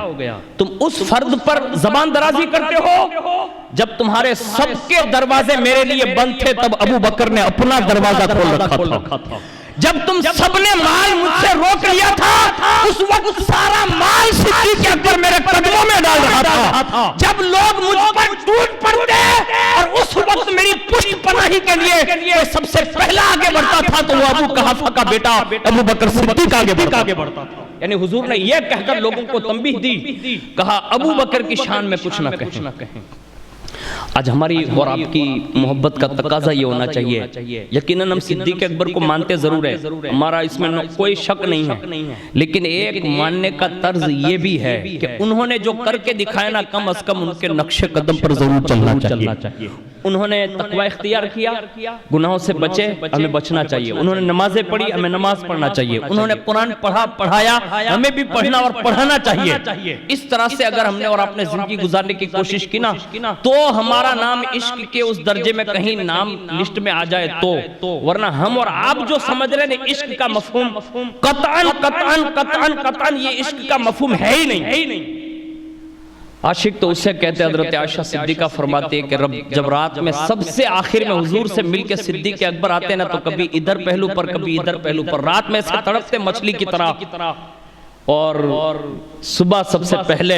تم اس فرد پر زبان درازی کرتے ہو جب تمہارے سب کے دروازے میرے لیے بند تھے تب ابو بکر نے اپنا دروازہ کھول رکھا تھا، جب تم سب نے مال مجھ سے روک لیا تھا اس وقت سارا مال صدیق اکبر میرے قدموں میں ڈال رہا تھا، جب لوگ مجھ پر ٹوٹ پڑتے اور اس وقت میری پشت پناہی کے لیے سب سے پہلا آگے بڑھتا تھا تو وہ ابو قحافہ کا بیٹا ابو بکر صدیق آگے بڑھتا تھا۔ یعنی حضور نے یہ کہہ کر لوگوں کو تنبیہ دی، کہا ابو بکر کی شان میں کچھ نہ کہیں۔ آج ہماری اور آپ کی محبت کا تقاضا یہ ہونا چاہیے، یقیناً ہم صدیق اکبر کو مانتے ضرور ہے، ہمارا اس میں کوئی شک نہیں ہے، لیکن ایک ماننے کا طرز یہ بھی ہے کہ انہوں نے جو کر کے دکھایا نا کم از کم ان کے نقش قدم پر ضرور چلنا چاہیے۔ انہوں نے تقوی اختیار کیا، گناہوں سے بچے، ہمیں بچنا چاہیے۔ انہوں نے نمازیں پڑھی، ہمیں نماز پڑھنا چاہیے۔ انہوں نے قرآن پڑھایا، ہمیں بھی پڑھنا اور پڑھانا چاہیے۔ اس طرح سے اگر ہم نے اور اپنے زندگی گزارنے کی کوشش کی نا تو ہمارا نام عشق کے اس درجے میں کہیں نام لسٹ میں آ جائے تو، ورنہ ہم اور آپ جو سمجھ رہے ہیں عشق کا مفہوم قطعاً یہ عشق کا مفہوم ہے ہی نہیں۔ عاشق تو اسے کہتے ہیں، حضرت عائشہ صدیقہ فرماتے ہیں کہ رب جب رات میں سب سے آخر میں حضور سے مل کے صدیق اکبر آتے ہیں نا تو کبھی ادھر پہلو پر کبھی ادھر پہلو پر، رات میں سے تڑپتے مچھلی کی طرح، اور صبح سب سے پہلے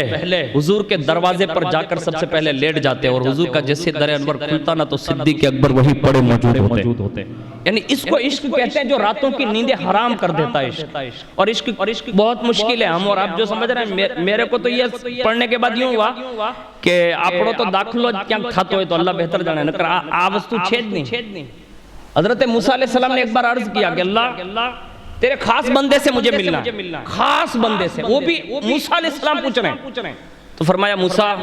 حضور کے دروازے پر جا کر سب سے پہلے لیٹ جاتے اور حضور کا جیسے در انور کھلتا نا تو صدیق اکبر وہی پڑے موجود ہوتے۔ یعنی اس کو عشق کہتے ہیں جو راتوں کی نیندیں حرام کر دیتا ہے عشق، اور عشق بہت مشکل ہے۔ ہم اور آپ جو سمجھ رہے ہیں، میرے کو تو یہ پڑھنے کے بعد یوں ہوا کہ آپڑو تو داخلو کیا کھاتو ہے تو اللہ بہتر جانے نکر آوستو چھید نہیں۔ حضرت موسیٰ علیہ السلام نے ایک بار عرض کیا کہ اللہ تیرے خاص بندے سے مجھے ملنا ہے، خاص بندے سے، وہ بھی موسیٰ علیہ السلام پوچھ رہے ہیں۔ تو فرمایا موسیٰ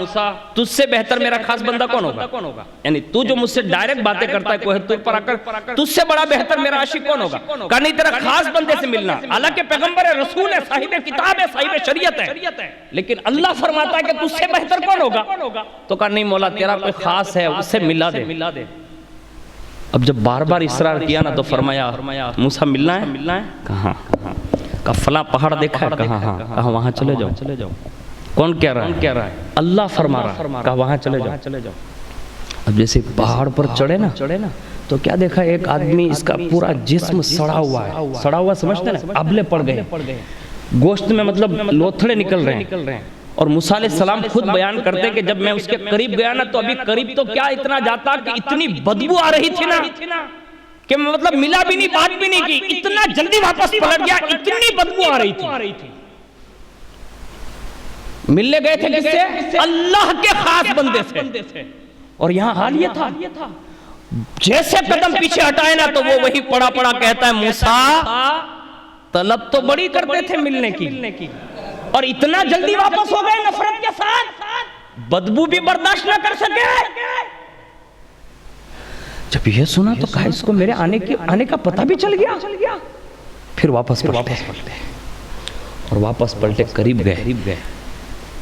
تجھ سے بہتر میرا خاص بندہ کون ہوگا، یعنی تو جو مجھ سے ڈائریکٹ باتیں کرتا ہے کوہ طور پر آ کر، تجھ سے بڑا بہتر میرا عاشق کون ہوگا؟ کہا نہیں تیرا خاص بندے سے ملنا، حالانکہ پیغمبر ہے، رسول ہے، صاحب کتاب ہے، صاحب شریعت ہے، لیکن اللہ فرماتا ہے کہ تجھ سے بہتر کون ہوگا؟ تو کہا نہیں مولا تیرا کوئی خاص ہے، اس سے ملا دے۔ اب جب بار بار اصرار کیا نا تو فرمایا موسیٰ ملنا ہے؟ کہاں؟ کہا فلاں پہاڑ دیکھا ہے؟ کہا وہاں چلے جاؤ۔ کون کہہ رہا ہے؟ اللہ فرما رہا، کہا وہاں چلے جاؤ۔ اب جیسے پہاڑ پر چڑھے نا تو کیا دیکھا ایک آدمی اس کا پورا جسم سڑا ہوا ہے، سڑا ہوا سمجھتے ہیں نا، ابلے پڑ گئے، گوشت میں مطلب لوتھڑے نکل رہے ہیں۔ اور موسیٰ علیہ السلام خود بیان کرتے کہ جب میں اس کے قریب گیا نا تو ابھی قریب تو کیا اتنا جاتا کہ اتنی بدبو آ رہی تھی نا کہ مطلب ملا بھی نہیں، بات بھی نہیں کی، اتنا جلدی واپس پلٹ گیا، اتنی بدبو آ رہی تھی۔ ملنے گئے تھے کس سے؟ اللہ کے خاص بندے سے، اور یہاں حال یہ تھا جیسے قدم پیچھے ہٹائے نا تو وہ وہی پڑا کہتا ہے موسیٰ طلب تو بڑی کرتے تھے ملنے کی، اور اتنا جلدی واپس ہو گئے نفرت کے ساتھ، بدبو بھی برداشت نہ کر سکے۔ جب یہ سنا تو کہا اس کو میرے آنے کا پتہ بھی چل گیا۔ پھر واپس پلٹے اور واپس پلٹے قریب گئے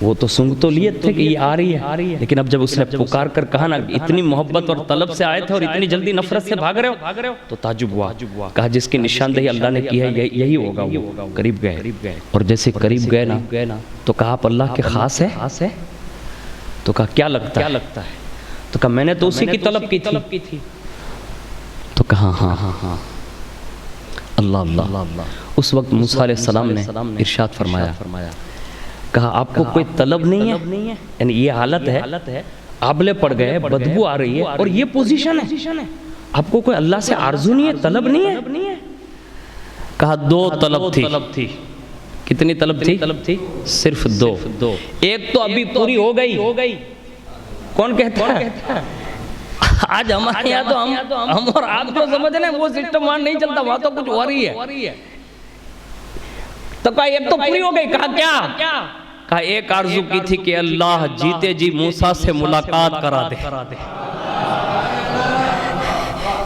وہ تو سنگ تو لیے تھے کہ یہ آ رہی ہے، لیکن اب جب اس نے پکار کر کہا نا اتنی محبت اور طلب سے آئے تھے اور اتنی جلدی نفرت سے بھاگ رہے ہو، تو تعجب ہوا. کہا جس کی نشاندہی اللہ نے کی ہے یہی ہوگا. وہ قریب گئے اور جیسے قریب گئے نا تو کہا آپ اللہ کے خاص ہے؟ تو کہا کیا لگتا ہے؟ تو کہا میں نے تو اسی کی طلب کی تھی. تو کہا ہاں اللہ. اس وقت موسیٰ علیہ السلام نے ارشاد فرمایا، کہا آپ کو کوئی طلب نہیں ہے، یعنی یہ حالت ہے، آبلے پڑ گئے، بدبو آ رہی ہے اور یہ پوزیشن ہے، آپ کو کوئی اللہ سے آرزو نہیں ہے، طلب نہیں ہے؟ کہا 2 طلب تھی. کتنی طلب تھی؟ صرف 2. ایک تو ابھی پوری ہو گئی. کون کہتا ہے؟ آج ہمارے یہاں تو ہم اور آپ جو سمجھ رہے ہیں وہ سسٹم وہاں نہیں چلتا، وہاں تو کچھ ہو رہی ہے. تو کہا ایک تو پوری ہو گئی. کہا کیا؟ کہا ایک آرزو کی تھی کہ اللہ جیتے جی موسیٰ سے ملاقات کرا دے.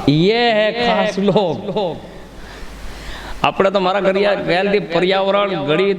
یہ ہے خاص لوگ. આપણે તો મારા ઘરે ગયાલથી પર્યાવરણ ગણિત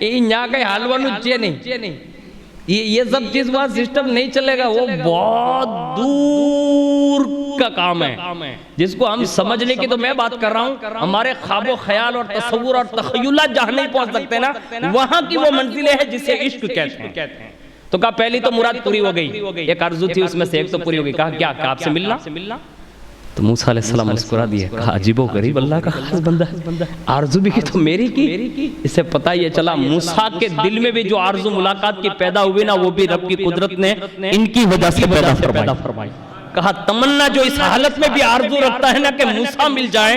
એ ન્યા કઈ હાલવાનું જ છે નહીં. یہ سب چیز وہاں سسٹم نہیں چلے گا، وہ بہت دور کا کام ہے جس کو ہم سمجھنے کی تو میں بات کر رہا ہوں. ہمارے خواب و خیال اور تصور اور تخیلات جہاں نہیں پہنچ سکتے نا، وہاں کی وہ منزلیں ہیں جسے عشق کہتے ہیں. تو کہا پہلی تو مراد پوری ہو گئی، ایک آرزو تھی اس میں سے ایک تو پوری ہو گئی. کہا کیا؟ کہ آپ سے ملنا. تو موسیٰ علیہ السلام مسکرا دیے. کہا عجیب و غریب اللہ کا خاص بندہ ہے، آرزو بھی کی تو میری کی. اس سے پتہ یہ چلا موسیٰ کے دل میں بھی جو آرزو ملاقات کی پیدا ہوئی نا وہ بھی رب کی قدرت نے ان کی وجہ سے پیدا فرمائی. کہا تمنا جو اس حالت میں بھی آرزو رکھتا ہے نا کہ موسیٰ مل جائے،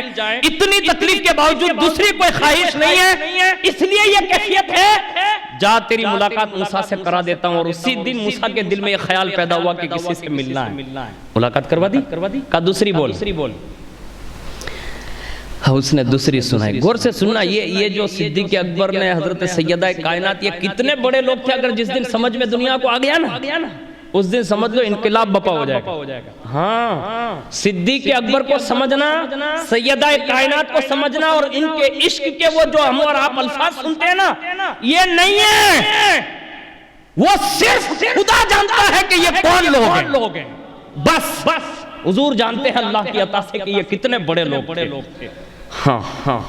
اتنی تکلیف کے باوجود دوسری کوئی خواہش نہیں ہے، اس لیے یہ کیفیت ہے جا تیری ملاقات موسیٰ سے کرا دیتا ہوں. اور اسی دن موسیٰ کے دل میں یہ خیال پیدا ہوا کہ کسی سے ملنا ہے. ملاقات کروا دی. کہا دوسری بول. اس نے دوسری سنائی. غور سے سننا، یہ جو صدیق اکبر نے حضرت سیدہ کائنات، یہ کتنے بڑے لوگ تھے. اگر جس دن سمجھ میں دنیا کو آ گیا نا اس دن سمجھ لو انقلاب بپا ہو جائے گا. ہاں، صدیق اکبر کو سمجھنا، سیدہ کائنات کو سمجھنا اور ان کے عشق کے وہ جو ہم اور آپ الفاظ سنتے ہیں نا، یہ نہیں ہے، وہ صرف خدا جانتا ہے کہ یہ کون لوگ ہیں. بس حضور جانتے ہیں اللہ کی عطا سے کہ یہ کتنے بڑے لوگ تھے. ہاں،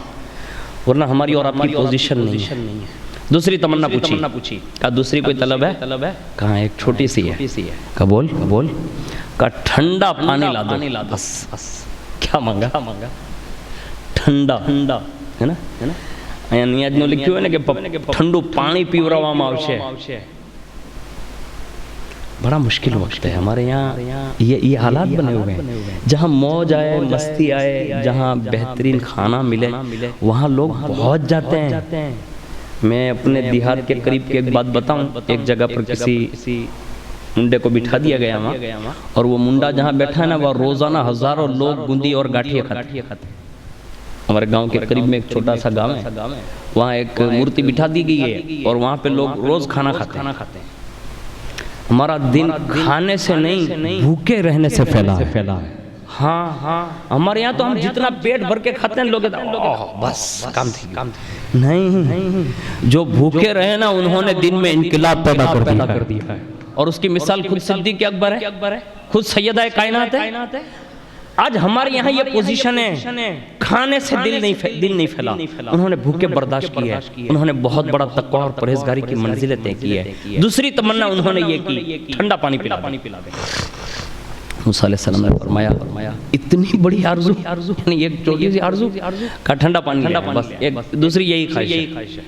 ورنہ ہماری اور آپ کی پوزیشن نہیں ہے. دوسری تمنا پوچھی. کہا دوسری کوئی طلب ہے؟ کہا ایک چھوٹی سی ہے. کہا بول. کہا ٹھنڈا پانی لا دو. بس. کیا مانگا؟ ٹھنڈا ہے نا. یعنی آج نو لکھی ہوئے نا کہ ٹھنڈو پانی پیو رہا ہم آوشے. بڑا مشکل وقت ہے ہمارے یہاں. یہ حالات بنے ہوئے ہیں جہاں موج آئے، مستی آئے، جہاں بہترین کھانا ملے وہاں لوگ پہنچ جاتے ہیں. میں اپنے دیہات کے قریب کی ایک بات بتاؤں. ایک جگہ پر کسی منڈے کو بٹھا دیا گیا وہاں، اور وہ منڈا جہاں بیٹھا ہے نا وہ روزانہ ہزاروں لوگ گندی اور گاٹھیاں کھاتے ہیں. ہمارے گاؤں کے قریب میں ایک چھوٹا سا گاؤں ہے، وہاں ایک مورتی بٹھا دی گئی ہے اور وہاں پہ لوگ روز کھانا کھاتے ہیں. ہمارا دن کھانے سے نہیں بھوکے رہنے سے پھیلا ہے. ہاں، ہمارے یہاں تو ہم جتنا پیٹ بھر کے کھاتے ہیں لوگ بس کام تھی. نہیں، جو بھوکے رہے نا انہوں نے دن میں انقلاب پیدا کر دیا ہے. اور اس کی مثال خود صدیق اکبر ہے، خود سیدہ کائنات ہے. آج ہمارے یہاں یہ پوزیشن ہے، کھانے سے دل نہیں پھیلا. انہوں نے بھوکے برداشت کی ہے، انہوں نے بہت بڑا تقویٰ اور پرہیزگاری کی منزلیں طے کی ہے. دوسری تمنا انہوں نے یہ کی ٹھنڈا پانی پلا دے. موسیٰ علیہ السلام نے فرمایا اتنی بڑی آرزو، یعنی ایک چھوٹی سی آرزو کا ٹھنڈا پانی، بس ایک دوسری یہی خواہش ہے.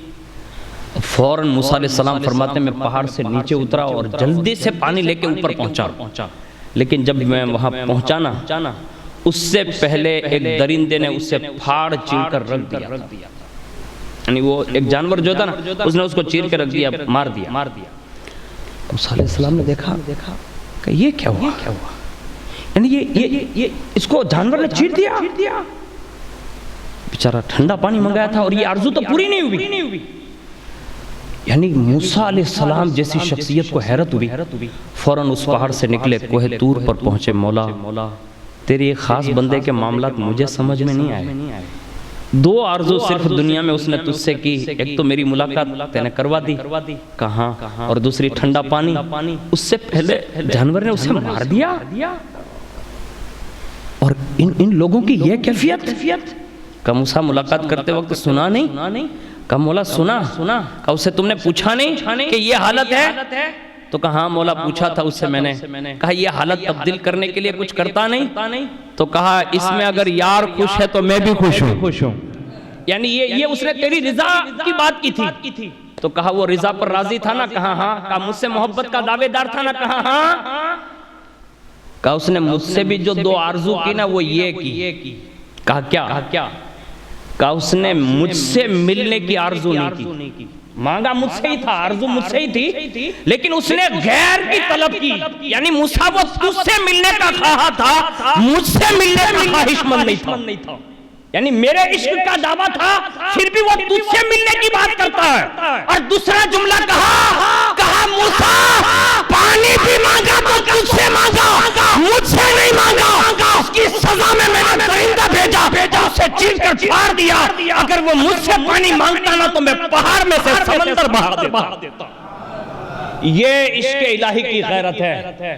فوراً موسیٰ علیہ السلام فرماتے ہیں میں پہاڑ سے نیچے اترا اور جلدی سے پانی لے کے اوپر پہنچا. لیکن جب میں وہاں پہنچانا اس سے پہلے ایک درندے نے اس سے پھاڑ چیر کر رکھ دیا. یعنی وہ ایک جانور جو تھا نا اس نے اس کو چیر کے رکھ دیا، مار دیا. موسیٰ علیہ السلام نے دیکھا کہ یہ کیا ہوا، یعنی یہ اس کو جانور نے چیر دیا. بیچارہ ٹھنڈا پانی منگایا تھا اور یہ آرزو تو پوری نہیں ہوئی. یعنی موسیٰ علیہ السلام جیسی شخصیت کو حیرت ہوئی، فوراً اس پہاڑ سے نکلے، کوہ طور پر پہنچے. مولا تیری ایک خاص بندے کے معاملات مجھے سمجھ میں نہیں آئے، دو آرزو صرف دنیا میں اس نے تجھ سے کی، ایک تو میری ملاقات تے نے کروا دی، کہاں، اور دوسری ٹھنڈا پانی۔ اس سے پہلے جانور نے اسے مار دیا، اور ان لوگوں کی یہ کیفیت۔ کہا موسیٰ ملاقات کرتے وقت سنا نہیں؟ کہا مولا سنا۔ کہا اسے تم نے پوچھا نہیں کہ یہ حالت ہے؟ تو کہا ہاں مولا پوچھا تھا اس سے میں نے۔ کہا یہ حالت تبدیل کرنے کے لیے کچھ کرتا نہیں؟ تو کہا اس میں اگر یار خوش ہے تو میں بھی خوش ہوں، یعنی یہ اس نے تیری رضا کی بات کی تھی۔ تو کہا وہ رضا پر راضی تھا نا؟ کہا ہاں۔ کہا مجھ سے محبت کا دعوے دار تھا نا؟ کہا ہاں۔ کہا اس نے مجھ سے بھی جو دو آرزو کی نا وہ یہ کی۔ کہا کیا؟ کہا اس نے مجھ سے ملنے کی آرزو نہیں کی، مانگا مجھ سے ہی تھا، آرزو مجھ سے ہی تھی، لیکن اس نے غیر کی طلب کی، یعنی موسیٰ وہ تجھ سے ملنے کا خواہاں تھا، مجھ سے ملنے کا خواہش مند نہیں تھا، یعنی میرے عشق کا دعویٰ تھا، پھر بھی وہ تجھ سے ملنے کی بات کرتا ہے۔ اور دوسرا جملہ کہا موسیٰ پانی بھی مانگا تو تجھ سے مانگا، مجھ سے نہیں مانگا۔ اس کی سزا میں میں نے درندہ بھیجا، اسے چیر کر پھاڑ دیا۔ اگر وہ مجھ سے پانی مانگتا نا تو میں پہاڑ میں سے سمندر بہا دیتا۔ یہ عشق الہی کی غیرت ہے،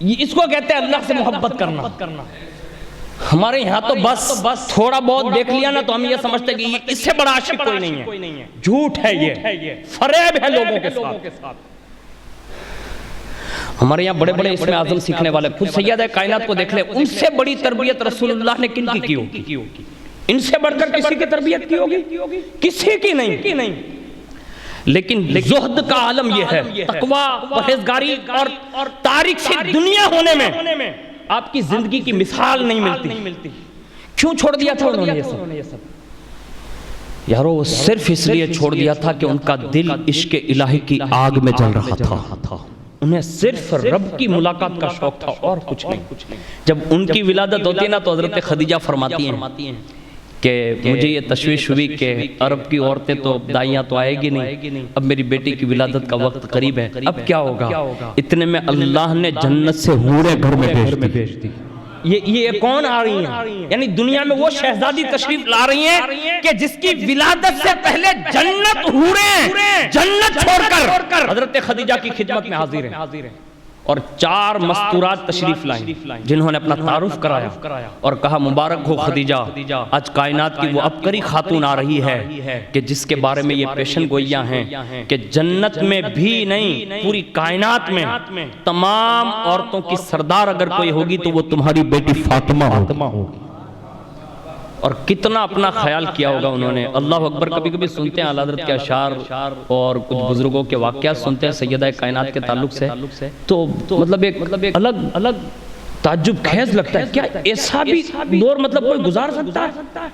اس کو کہتے ہیں اللہ سے محبت کرنا۔ ہمارے یہاں تو بس تھوڑا بہت دیکھ لیا نا تو ہم یہ سمجھتے ہیں کہ اس سے بڑا عاشق کوئی نہیں ہے۔ جھوٹ ہے، یہ فریب ہے لوگوں کے ساتھ۔ ہمارے یہاں بڑے بڑے اسم اعظم سیکھنے والے، خود سیدہ کائنات کو دیکھ لیں، ان سے بڑی تربیت رسول اللہ نے کن کی ہوگی؟ ان سے بڑھ کر کسی کی تربیت کی ہوگی؟ کسی کی نہیں۔ لیکن زہد کا عالم یہ ہے، تقوی، پرہیزگاری اور تاریک سی دنیا ہونے میں آپ کی زندگی کی مثال نہیں ملتی۔ کیوں چھوڑ دیا تھا انہوں نے یہ سب؟ یارو وہ صرف اس لیے چھوڑ دیا تھا کہ ان کا دل عشق الہی کی آگ میں جل رہا تھا، انہیں صرف رب کی ملاقات کا شوق تھا اور کچھ نہیں۔ جب ان کی ولادت ہوتی ہے نا تو حضرت خدیجہ فرماتی ہیں کہ مجھے یہ تشویش ہوئی کہ عرب کی عورتیں تو دائیاں تو آئے گی نہیں، اب میری بیٹی کی ولادت کا وقت قریب ہے، اب کیا ہوگا؟ اتنے میں اللہ نے جنت سے حوریں گھر میں بھیج دی۔ یہ کون آ رہی ہیں؟ یعنی دنیا میں وہ شہزادی تشریف لا رہی ہیں کہ جس کی ولادت سے پہلے جنت حوریں جنت چھوڑ کر حضرت خدیجہ کی خدمت میں حاضر ہیں، اور 4 مستورات تشریف لائیں جنہوں نے اپنا تعارف کرایا اور کہا مبارک ہو خدیجہ، آج کائنات کی وہ عبقری خاتون آ رہی ہے کہ جس کے بارے میں یہ پیشن گوئیاں ہیں کہ جنت میں بھی نہیں پوری کائنات میں تمام عورتوں کی سردار اگر کوئی ہوگی تو وہ تمہاری بیٹی فاطمہ ہوگی۔ اور کتنا اپنا خیال کیا ہوگا انہوں نے۔ اللہ اکبر، کبھی کبھی سنتے ہیں اعلیٰ حضرت کے اشعار اور کچھ بزرگوں کے واقعات سنتے ہیں سیدہ کائنات کے تعلق سے، تو مطلب ایک الگ تعجب خیز لگتا ہے، کیا ایسا بھی دور مطلب کوئی گزار سکتا ہے؟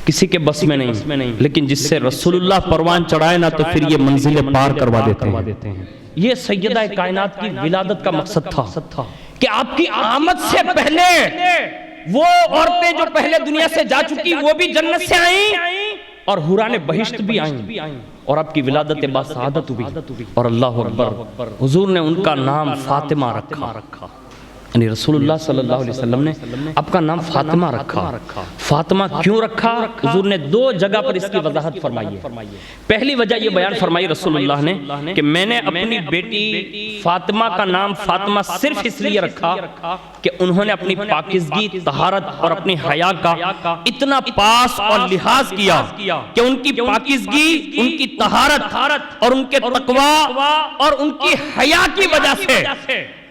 کسی کے بس میں نہیں، لیکن جس سے رسول اللہ پروان چڑھائے نا تو پھر یہ منزلیں پار کروا دیتے ہیں۔ یہ سیدہ کائنات کی ولادت کا مقصد تھا کہ آپ کی آمد سے پہلے وہ عورتیں جو پہلے دنیا سے جا چکی وہ بھی جنت سے آئیں اور حوران بہشت بھی آئیں، اور آپ کی ولادت با سعادت ہوئی، اور اللہ اکبر حضور نے ان کا نام فاطمہ رکھا، یعنی رسول اللہ صلی اللہ علیہ وسلم نے آپ کا نام فاطمہ رکھا۔ فاطمہ کیوں رکھا؟ حضور نے 2 جگہ پر اس کی وضاحت فرمائی ہے۔ پہلی وجہ یہ بیان فرمائی رسول اللہ نے کہ میں نے اپنی بیٹی فاطمہ کا نام فاطمہ صرف اس لیے رکھا کہ انہوں نے اپنی پاکیزگی، طہارت اور اپنی حیا کا اتنا پاس اور لحاظ کیا کہ ان کی پاکیزگی، ان کی طہارت اور ان کے تقوی اور ان کی حیا کی وجہ سے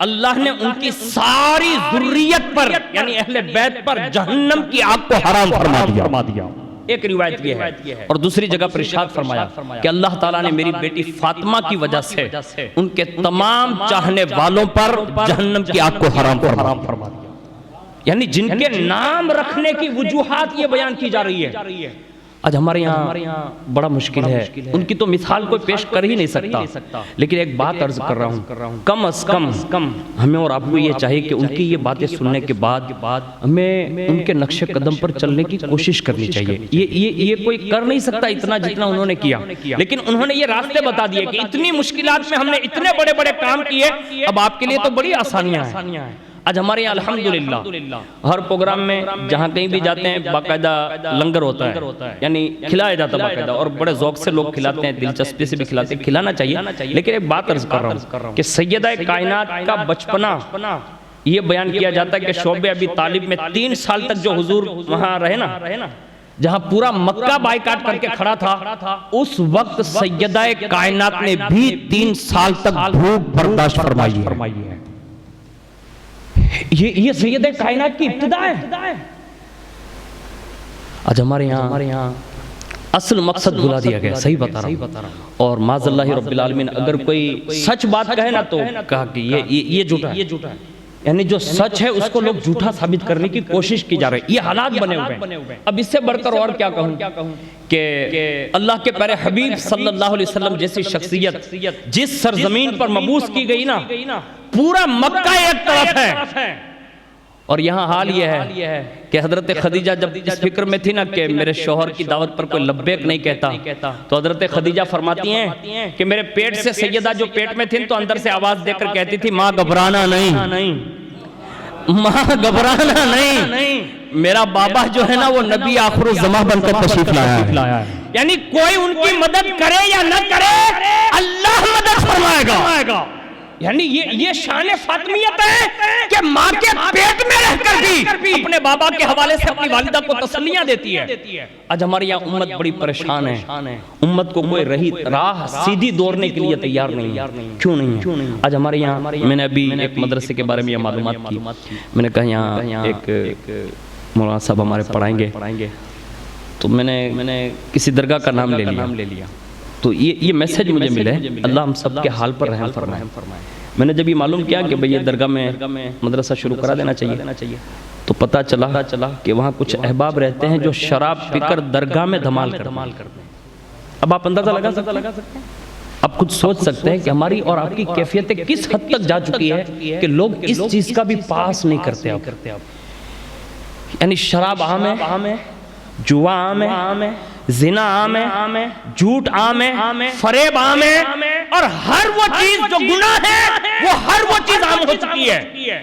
اللہ نے ان کی ساری ذریت پر یعنی اہل بیت پر جہنم کی آگ کو حرام فرما دیا۔ ایک روایت یہ ہے، اور دوسری جگہ پر ارشاد فرمایا کہ اللہ تعالیٰ نے میری بیٹی فاطمہ کی وجہ سے ان کے تمام چاہنے والوں پر جہنم کی آگ کو حرام فرما دیا، یعنی جن کے نام رکھنے کی وجوہات یہ بیان کی جا رہی ہے۔ آج ہمارے یہاں بڑا مشکل ہے، ان کی تو مثال کوئی پیش کر ہی نہیں سکتا، لیکن ایک بات عرض کر رہا ہوں، کم از کم ہمیں اور آپ کو یہ چاہیے کہ ان کی یہ باتیں سننے کے بعد ہمیں ان کے نقش قدم پر چلنے کی کوشش کرنی چاہیے۔ یہ کوئی کر نہیں سکتا اتنا جتنا انہوں نے کیا، لیکن انہوں نے یہ راستے بتا دیے کہ اتنی مشکلات میں ہم نے اتنے بڑے بڑے کام کیے، اب آپ کے لیے تو بڑی آسانیاں ہیں، آج ہمارے یہاں الحمدللہ ہر پروگرام میں جہاں کہیں بھی جاتے ہیں باقاعدہ لنگر ہوتا ہے، یعنی کھلایا جاتا ہے باقاعدہ، اور بڑے ذوق سے لوگ کھلاتے ہیں، دلچسپی سے بھی کھلاتے ہیں، کھلانا چاہیے۔ لیکن ایک بات عرض کر رہا ہوں کہ سیدہ کائنات کا بچپنا یہ بیان کیا جاتا ہے کہ شعبہ ابی طالب میں 3 سال تک جو حضور وہاں رہے نا، جہاں پورا مکہ بائیکاٹ کر کے کھڑا تھا، اس وقت سیدہ کائنات نے بھی 3 سال تک بھوک برداشت فرمائی ہے۔ یہ سیدہ کائنات کی ابتدا ہے۔ آج ہمارے یہاں اصل مقصد بھلا دیا گیا، صحیح بتا رہا ہوں، اور معاذ اللہ رب العالمین اگر کوئی سچ بات کہے نا تو کہا کہ یہ جھوٹا ہے، یعنی جو سچ ہے اس کو لوگ جھوٹا ثابت کرنے کی کوشش کی جا رہی ہے۔ یہ حالات بنے ہوئے ہیں۔ اب اس سے بڑھ کر اور کیا کہوں کہ اللہ کے پیارے حبیب صلی اللہ علیہ وسلم جیسی شخصیت جس سرزمین پر مبعوث کی گئی نا، پورا مکہ ایک طرف ہے، اور یہاں حال یہ ہے کہ حضرت خدیجہ جب اس فکر میں تھی نا کہ میرے شوہر کی دعوت پر کوئی لبیک نہیں کہتا، تو حضرت خدیجہ فرماتی ہیں کہ میرے پیٹ سے سیدہ جو پیٹ میں تھی تو اندر سے آواز دے کر کہتی تھی ماں گھبرانا نہیں، ماں گھبرانا نہیں، میرا بابا جو ہے نا وہ نبی آخر الزمان بن کر تشریف لایا ہے، یعنی کوئی ان کی مدد کرے یا نہ کرے اللہ مدد فرمائے گا۔ یعنی یہ شان فاطمیت ہے کہ ماں کے پیٹ میں رہ کر بھی اپنے بابا کے حوالے سے اپنی والدہ کو تسلیاں دیتی ہے۔ آج ہمارے یہاں امت بڑی پریشان ہے، امت کو کوئی راہ سیدھی دوڑنے کے لیے تیار نہیں ہے۔ کیوں نہیں ہے؟ آج ہمارے یہاں میں نے ابھی ایک مدرسے کے بارے میں یہ معلومات کی، میں نے کہا یہاں ایک مولانا صاحب ہمارے پڑھائیں گے، تو میں نے کسی درگاہ کا نام لے لیا، تو یہ میسج مجھے ملے، اللہ ہم سب کے حال پر رحم فرمائے۔ میں نے جب یہ معلوم کیا کہ بھئی یہ درگاہ میں مدرسہ شروع کرا دینا چاہیے، تو پتہ چلا کہ وہاں کچھ احباب رہتے ہیں جو شراب پی کر درگاہ میں دھمال کرتے ہیں۔ اب آپ اندازہ لگا سکتے ہیں، آپ خود سوچ سکتے ہیں کہ ہماری اور آپ کی کیفیتیں کس حد تک جا چکی ہے کہ لوگ اس چیز کا بھی پاس نہیں کرتے اب۔ یعنی شراب عام ہے، جوا عام ہے، زنا عام ہے، جھوٹ عام ہے، فریب عام ہے، اور ہر وہ چیز جو گناہ ہے وہ ہر وہ چیز عام ہو چکی ہے۔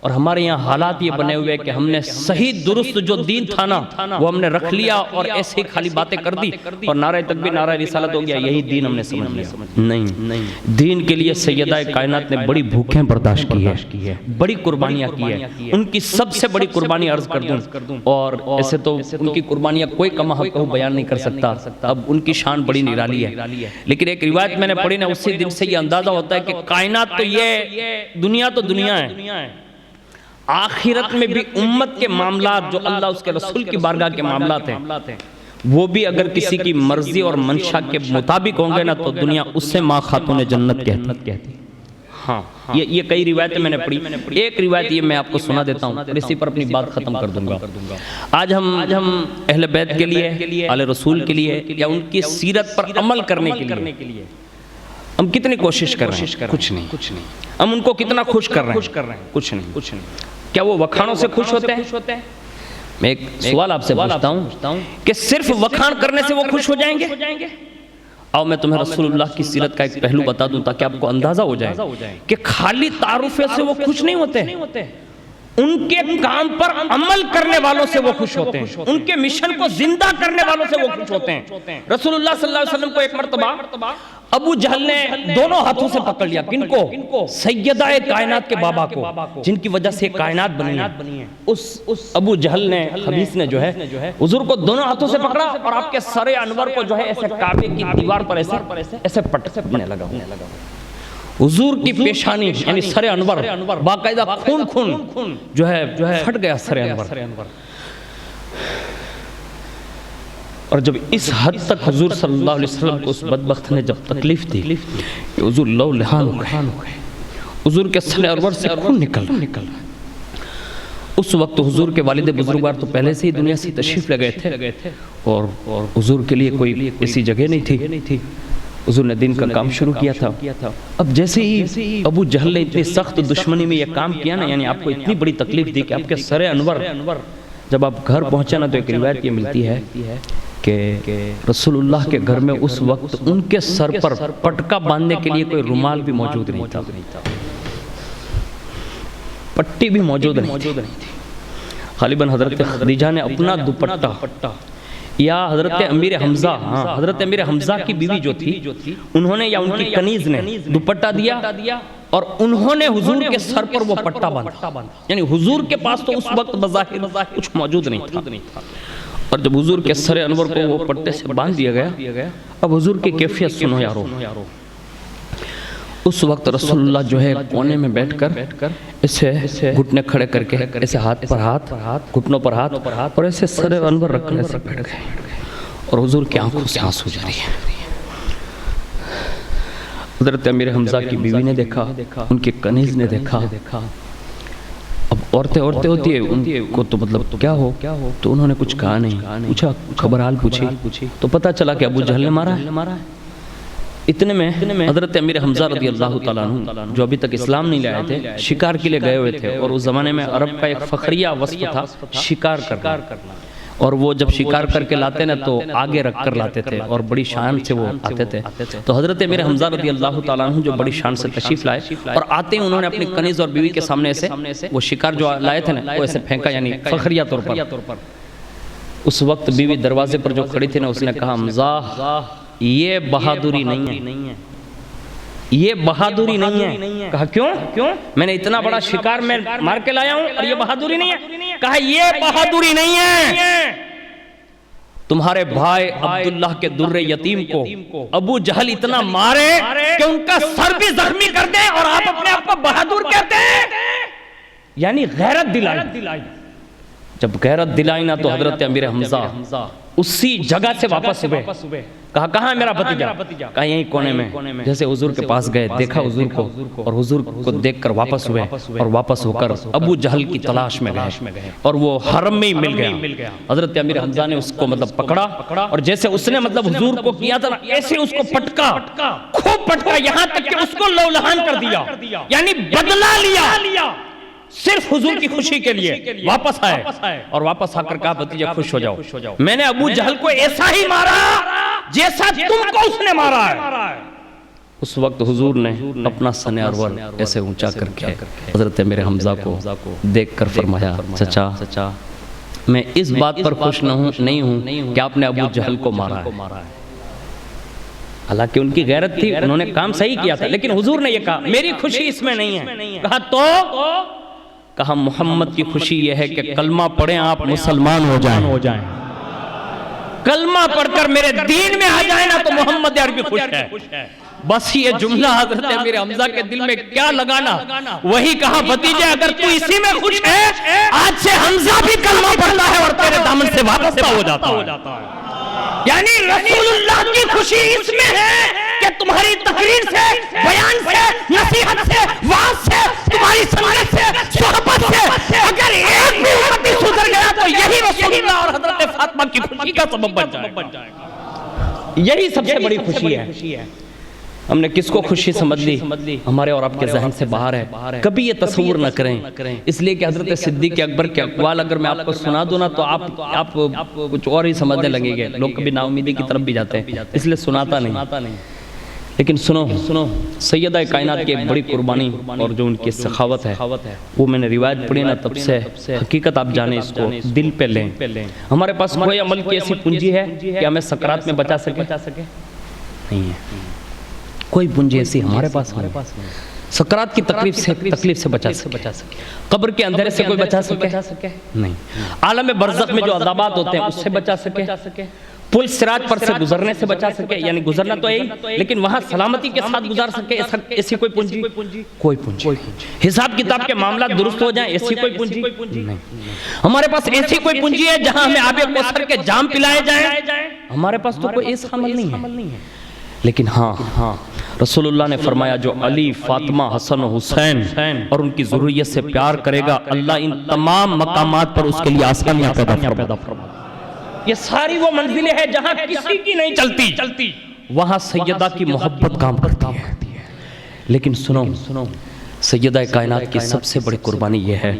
اور ہمارے یہاں حالات یہ بنے ہوئے کہ ہم نے صحیح درست جو دین تھا نا وہ ہم نے رکھ لیا اور ایسے خالی باتیں کر دی، اور نعرہ تکبیر نعرہ رسالت ہو گیا، یہی دین ہم نے سمجھ لیا۔ نہیں، دین کے لیے سیدہ کائنات نے بڑی بھوکیں برداشت کی ہے، بڑی قربانیاں کی ہے۔ ان کی سب سے بڑی قربانی عرض کر دوں، اور ایسے تو ان کی قربانیاں کوئی کم حق بیان نہیں کر سکتا، اب ان کی شان بڑی نرالی ہے۔ لیکن ایک روایت میں نے پڑھی نا، اسی دن سے یہ اندازہ ہوتا ہے کہ کائنات تو یہ دنیا ہے، آخرت میں بھی امت کے معاملات جو اللہ اس کے رسول کی بارگاہ کے معاملات ہیں، وہ بھی اگر کسی کی مرضی اور منشا کے مطابق ہوں گے نا تو دنیا اس سے ماں خاتون جنت کہتی۔ ہاں، یہ کئی روایتیں میں نے پڑھی، ایک روایت یہ میں آپ کو سنا دیتا ہوں، اسی پر اپنی بات ختم کر دوں گا۔ آج ہم اہل بیت کے لیے، آل رسول کے لیے، یا ان کی سیرت پر عمل کرنے کے لیے ہم کتنی کوشش کر رہے ہیں؟ کچھ نہیں۔ ہم ان کو کتنا خوش کر رہے ہیں؟ کچھ نہیں۔ کیا وہ وکھانوں سے خوش ہوتے ہیں؟ میں ایک سوال آپ سے پوچھتا ہوں کہ صرف وکھان کرنے سے وہ خوش ہو جائیں گے؟ آؤ میں تمہیں رسول اللہ کی سیرت کا ایک پہلو بتا دوں تاکہ آپ کو اندازہ ہو جائے کہ خالی تعارف سے وہ خوش نہیں ہوتے، ان کے کام پر عمل کرنے والوں سے وہ خوش ہوتے ہیں، ان کے مشن کو زندہ کرنے والوں سے وہ خوش ہوتے ہیں۔ رسول اللہ صلی اللہ علیہ وسلم کو ایک مرتبہ ابو جہل نے دونوں ہاتھوں سے پکڑ لیا، کن کو؟ سیدہ کائنات کے بابا کو، جن کی وجہ سے کائنات بنی ہے۔ اس ابو جہل نے، خبیث نے جو ہے حضور کو دونوں ہاتھوں سے پکڑا اور آپ کے سر انور کو جو ہے ایسے کعبے کی دیوار پر ایسے پٹنے لگا۔ حضور کی پیشانی یعنی سر انور باقاعدہ خون جو ہے پھٹ گیا سر انور۔ اور جب اس حد تک حضور صلی اللہ علیہ وسلم کو اس بدبخت نے جب تکلیف دی کہ حضور لو لہان ہو گئے، حضور کے سر انور سے خون نکل رہا، اس وقت حضور کے والد بزرگوار تو پہلے سے ہی دنیا سے تشریف لے گئے تھے، اور حضور کے لیے کوئی ایسی جگہ نہیں تھی۔ حضور نے دین کا کام شروع کیا تھا۔ اب جیسے ہی ابو جہل نے اتنی سخت دشمنی میں یہ کام کیا نا، یعنی آپ کو اتنی بڑی تکلیف دی کہ آپ کے سر انور جب آپ گھر پہنچا نا تو ایک روایت یہ ملتی ہے کہ رسول اللہ کے گھر میں اس وقت ان کے سر پر پٹکا باندھنے کے لیے کوئی رومال بھی موجود نہیں تھا۔ پٹی بھی موجود نہیں تھی. غالباً حضرت خدیجہ نے اپنا دوپٹہ یا حضرت امیر حمزہ حضرت امیر حمزہ کی بیوی جو تھی انہوں نے یا ان کی کنیز نے دوپٹہ دیا اور انہوں نے حضور کے سر پر وہ پٹہ باندھا. یعنی حضور کے پاس تو اس وقت بظاہر کچھ موجود نہیں تھا، اور جب حضور کے سر انور کو وہ پٹے سے باندھ دیا گیا، اب حضور کی کیفیت سنو یارو. اس وقت رسول اللہ جو ہے کونے میں بیٹھ کر اسے گھٹنے کھڑے کر کے ایسے ہاتھ پر ہاتھ، گھٹنوں پر ہاتھ، اور ایسے سر انور رکھ کر ایسے بیٹھ گئے، اور حضور کی آنکھوں سے آنسو جاری ہے. حضرت امیر حمزہ کی بیوی نے دیکھا، ان کی کنیز نے دیکھا. اب عورتیں ہوتی ہیں، ان کو تو مطلب کیا ہو، تو انہوں نے کچھ کہا نہیں. پوچھا، خبرحال پوچھی تو پتہ چلا کہ ابو جہل نے مارا ہے. اتنے میں حضرت امیر حمزہ رضی اللہ تعالیٰ عنہ جو ابھی تک اسلام نہیں لائے تھے، شکار کے لیے گئے ہوئے تھے، اور اس زمانے میں عرب کا ایک فخریہ وصف تھا شکار کرنا. اور وہ جب شکار کر کے لاتے نا تو آگے رکھ کر لاتے تھے اور بڑی شان سے وہ آتے تھے. تو حضرت امیر حمزہ رضی اللہ تعالیٰ عنہ جو بڑی شان سے تشریف لائے اور آتے ہیں انہوں نے اپنی کنیز اور بیوی کے سامنے ایسے وہ شکار جو لائے تھے نا وہ ایسے پھینکا، یعنی فخریہ طور پر. اس وقت بیوی دروازے پر جو کھڑی تھی نا اس نے کہا، حمزہ یہ بہادری نہیں ہے، یہ بہادری نہیں ہے. کہا کیوں؟ میں نے اتنا بڑا شکار میں مار کے لایا ہوں اور یہ بہادری نہیں ہے. کہا یہ بہادری نہیں ہے، تمہارے بھائی عبداللہ کے در یتیم کو ابو جہل اتنا مارے کہ ان کا سر بھی زخمی کر دے اور آپ اپنے آپ کو بہادر کہتے ہیں. یعنی غیرت دلائی. جب غیرت دلائی نا تو حضرت امیر حمزہ اسی جگہ سے واپس ہوئے. کہا کہاں ہے میرا بھتیجا؟ کہا یہیں کونے میں. جیسے حضور کے پاس گئے، دیکھا حضور کو، اور حضور کو دیکھ کر واپس ہوئے، اور واپس ہو کر ابو جہل کی تلاش میں گئے، اور وہ حرم میں ہی مل گیا. حضرت امیر حمزہ نے اس کو مطلب پکڑا، اور جیسے اس نے مطلب حضور کو کیا تھا ایسے اس کو پٹکا، خوب پٹکا، یہاں تک کہ اس کو لولہان کر دیا، یعنی بدلہ لیا. صرف حضور کی خوشی کے لیے واپس آئے، اور واپس آ کر کہا بھتیجے خوش ہو جاؤ، میں نے ابو جہل کو ایسا ہی مارا جیسا تم کو اس نے مارا ہے. اس وقت حضور نے اپنا سن انور ایسے اونچا کر کے حضرت امیر حمزہ کو دیکھ کر فرمایا، چچا میں اس بات پر خوش نہیں ہوں کہ آپ نے ابو جہل کو مارا ہے. حالانکہ ان کی غیرت تھی، انہوں نے کام صحیح کیا تھا، لیکن حضور نے یہ کہا میری خوشی اس میں نہیں ہے. کہا تو؟ کہا محمد کی خوشی یہ ہے کہ کلمہ پڑھیں آپ مسلمان ہو جائیں. کلمہ پڑھ کر میرے دین میں آ جائیں نا تو محمد عربی خوش ہے. بس یہ جملہ حضرت امیر حمزہ کے دل میں کیا لگانا، وہی کہا بھتیجے اگر تو اسی میں خوش ہے، آج سے حمزہ بھی کلمہ پڑھتا ہے اور تیرے دامن سے وابستہ ہو جاتا ہے. یعنی رسول اللہ کی خوشی اس میں ہے کہ تمہاری تقریر سے، بیان سے، نصیحت سے، وعظ سے، تمہاری سنت سے، صحبت سے اگر ایک بھی امتی سدھر گیا تو یہی رسول اللہ اور حضرت فاطمہ کی خوشی کا سبب بن جائے گا. یہی سب سے بڑی خوشی ہے. ہم نے کس کو خوشی سمجھ لی ہمارے اور آپ کے ذہن سے باہر ہے. کبھی یہ تصور نہ کریں، اس لیے کہ حضرت صدیق اکبر کے اقوال اگر میں آپ کو سنا دوں نا تو آپ کچھ اور ہی سمجھنے لگیں گے. لوگ کبھی نا امیدی کی طرف بھی جاتے ہیں، اس لیے سناتا نہیں. لیکن سنو سیدہ کائنات کی ایک بڑی قربانی اور جو ان کی سخاوت ہے وہ میں نے روایت پڑھی نا تب سے حقیقت آپ جانیں، اس کو دل پہ لیں. ہمارے پاس کوئی عمل کی ایسی پونجی ہے کہ ہمیں سکرات میں بچا سکے؟ نہیں ہے. کوئی پونجی ایسی ہمارے پاس نہیں سکرات کی تکلیف سے بچا سکے، قبر کے اندھیرے سے کوئی بچا سکے نہیں، عالم برزخ میں جو عذابات ہوتے ہیں اس سے بچا سکے، پل صراط پر سے گزرنے سے بچا سکے، یعنی گزرنا تو یہی لیکن وہاں سلامتی کے ساتھ گزار سکے، ایسی کوئی پونجی؟ کوئی پونجی. حساب کتاب کے معاملات درست ہو جائیں، ایسی کوئی پونجی نہیں. ہمارے پاس ایسی کوئی پونجی ہے جہاں ہمیں آب کوثر کے جام پلائے جائیں؟ ہمارے پاس تو کوئی ایسا عمل نہیں ہے. لیکن ہاں رسول اللہ نے فرمایا جو علی، فاطمہ، حسن و حسین اور ان کی ذریت سے پیار کرے گا اللہ ان تمام مقامات پر اس کے لیے آسانیاں پیدا فرما. یہ ساری وہ منزلیں ہیں جہاں کسی کی نہیں چلتی، وہاں سیدہ کی محبت کام کرتی ہے. لیکن سنو سیدہ کائنات کی سب سے بڑی قربانی یہ ہے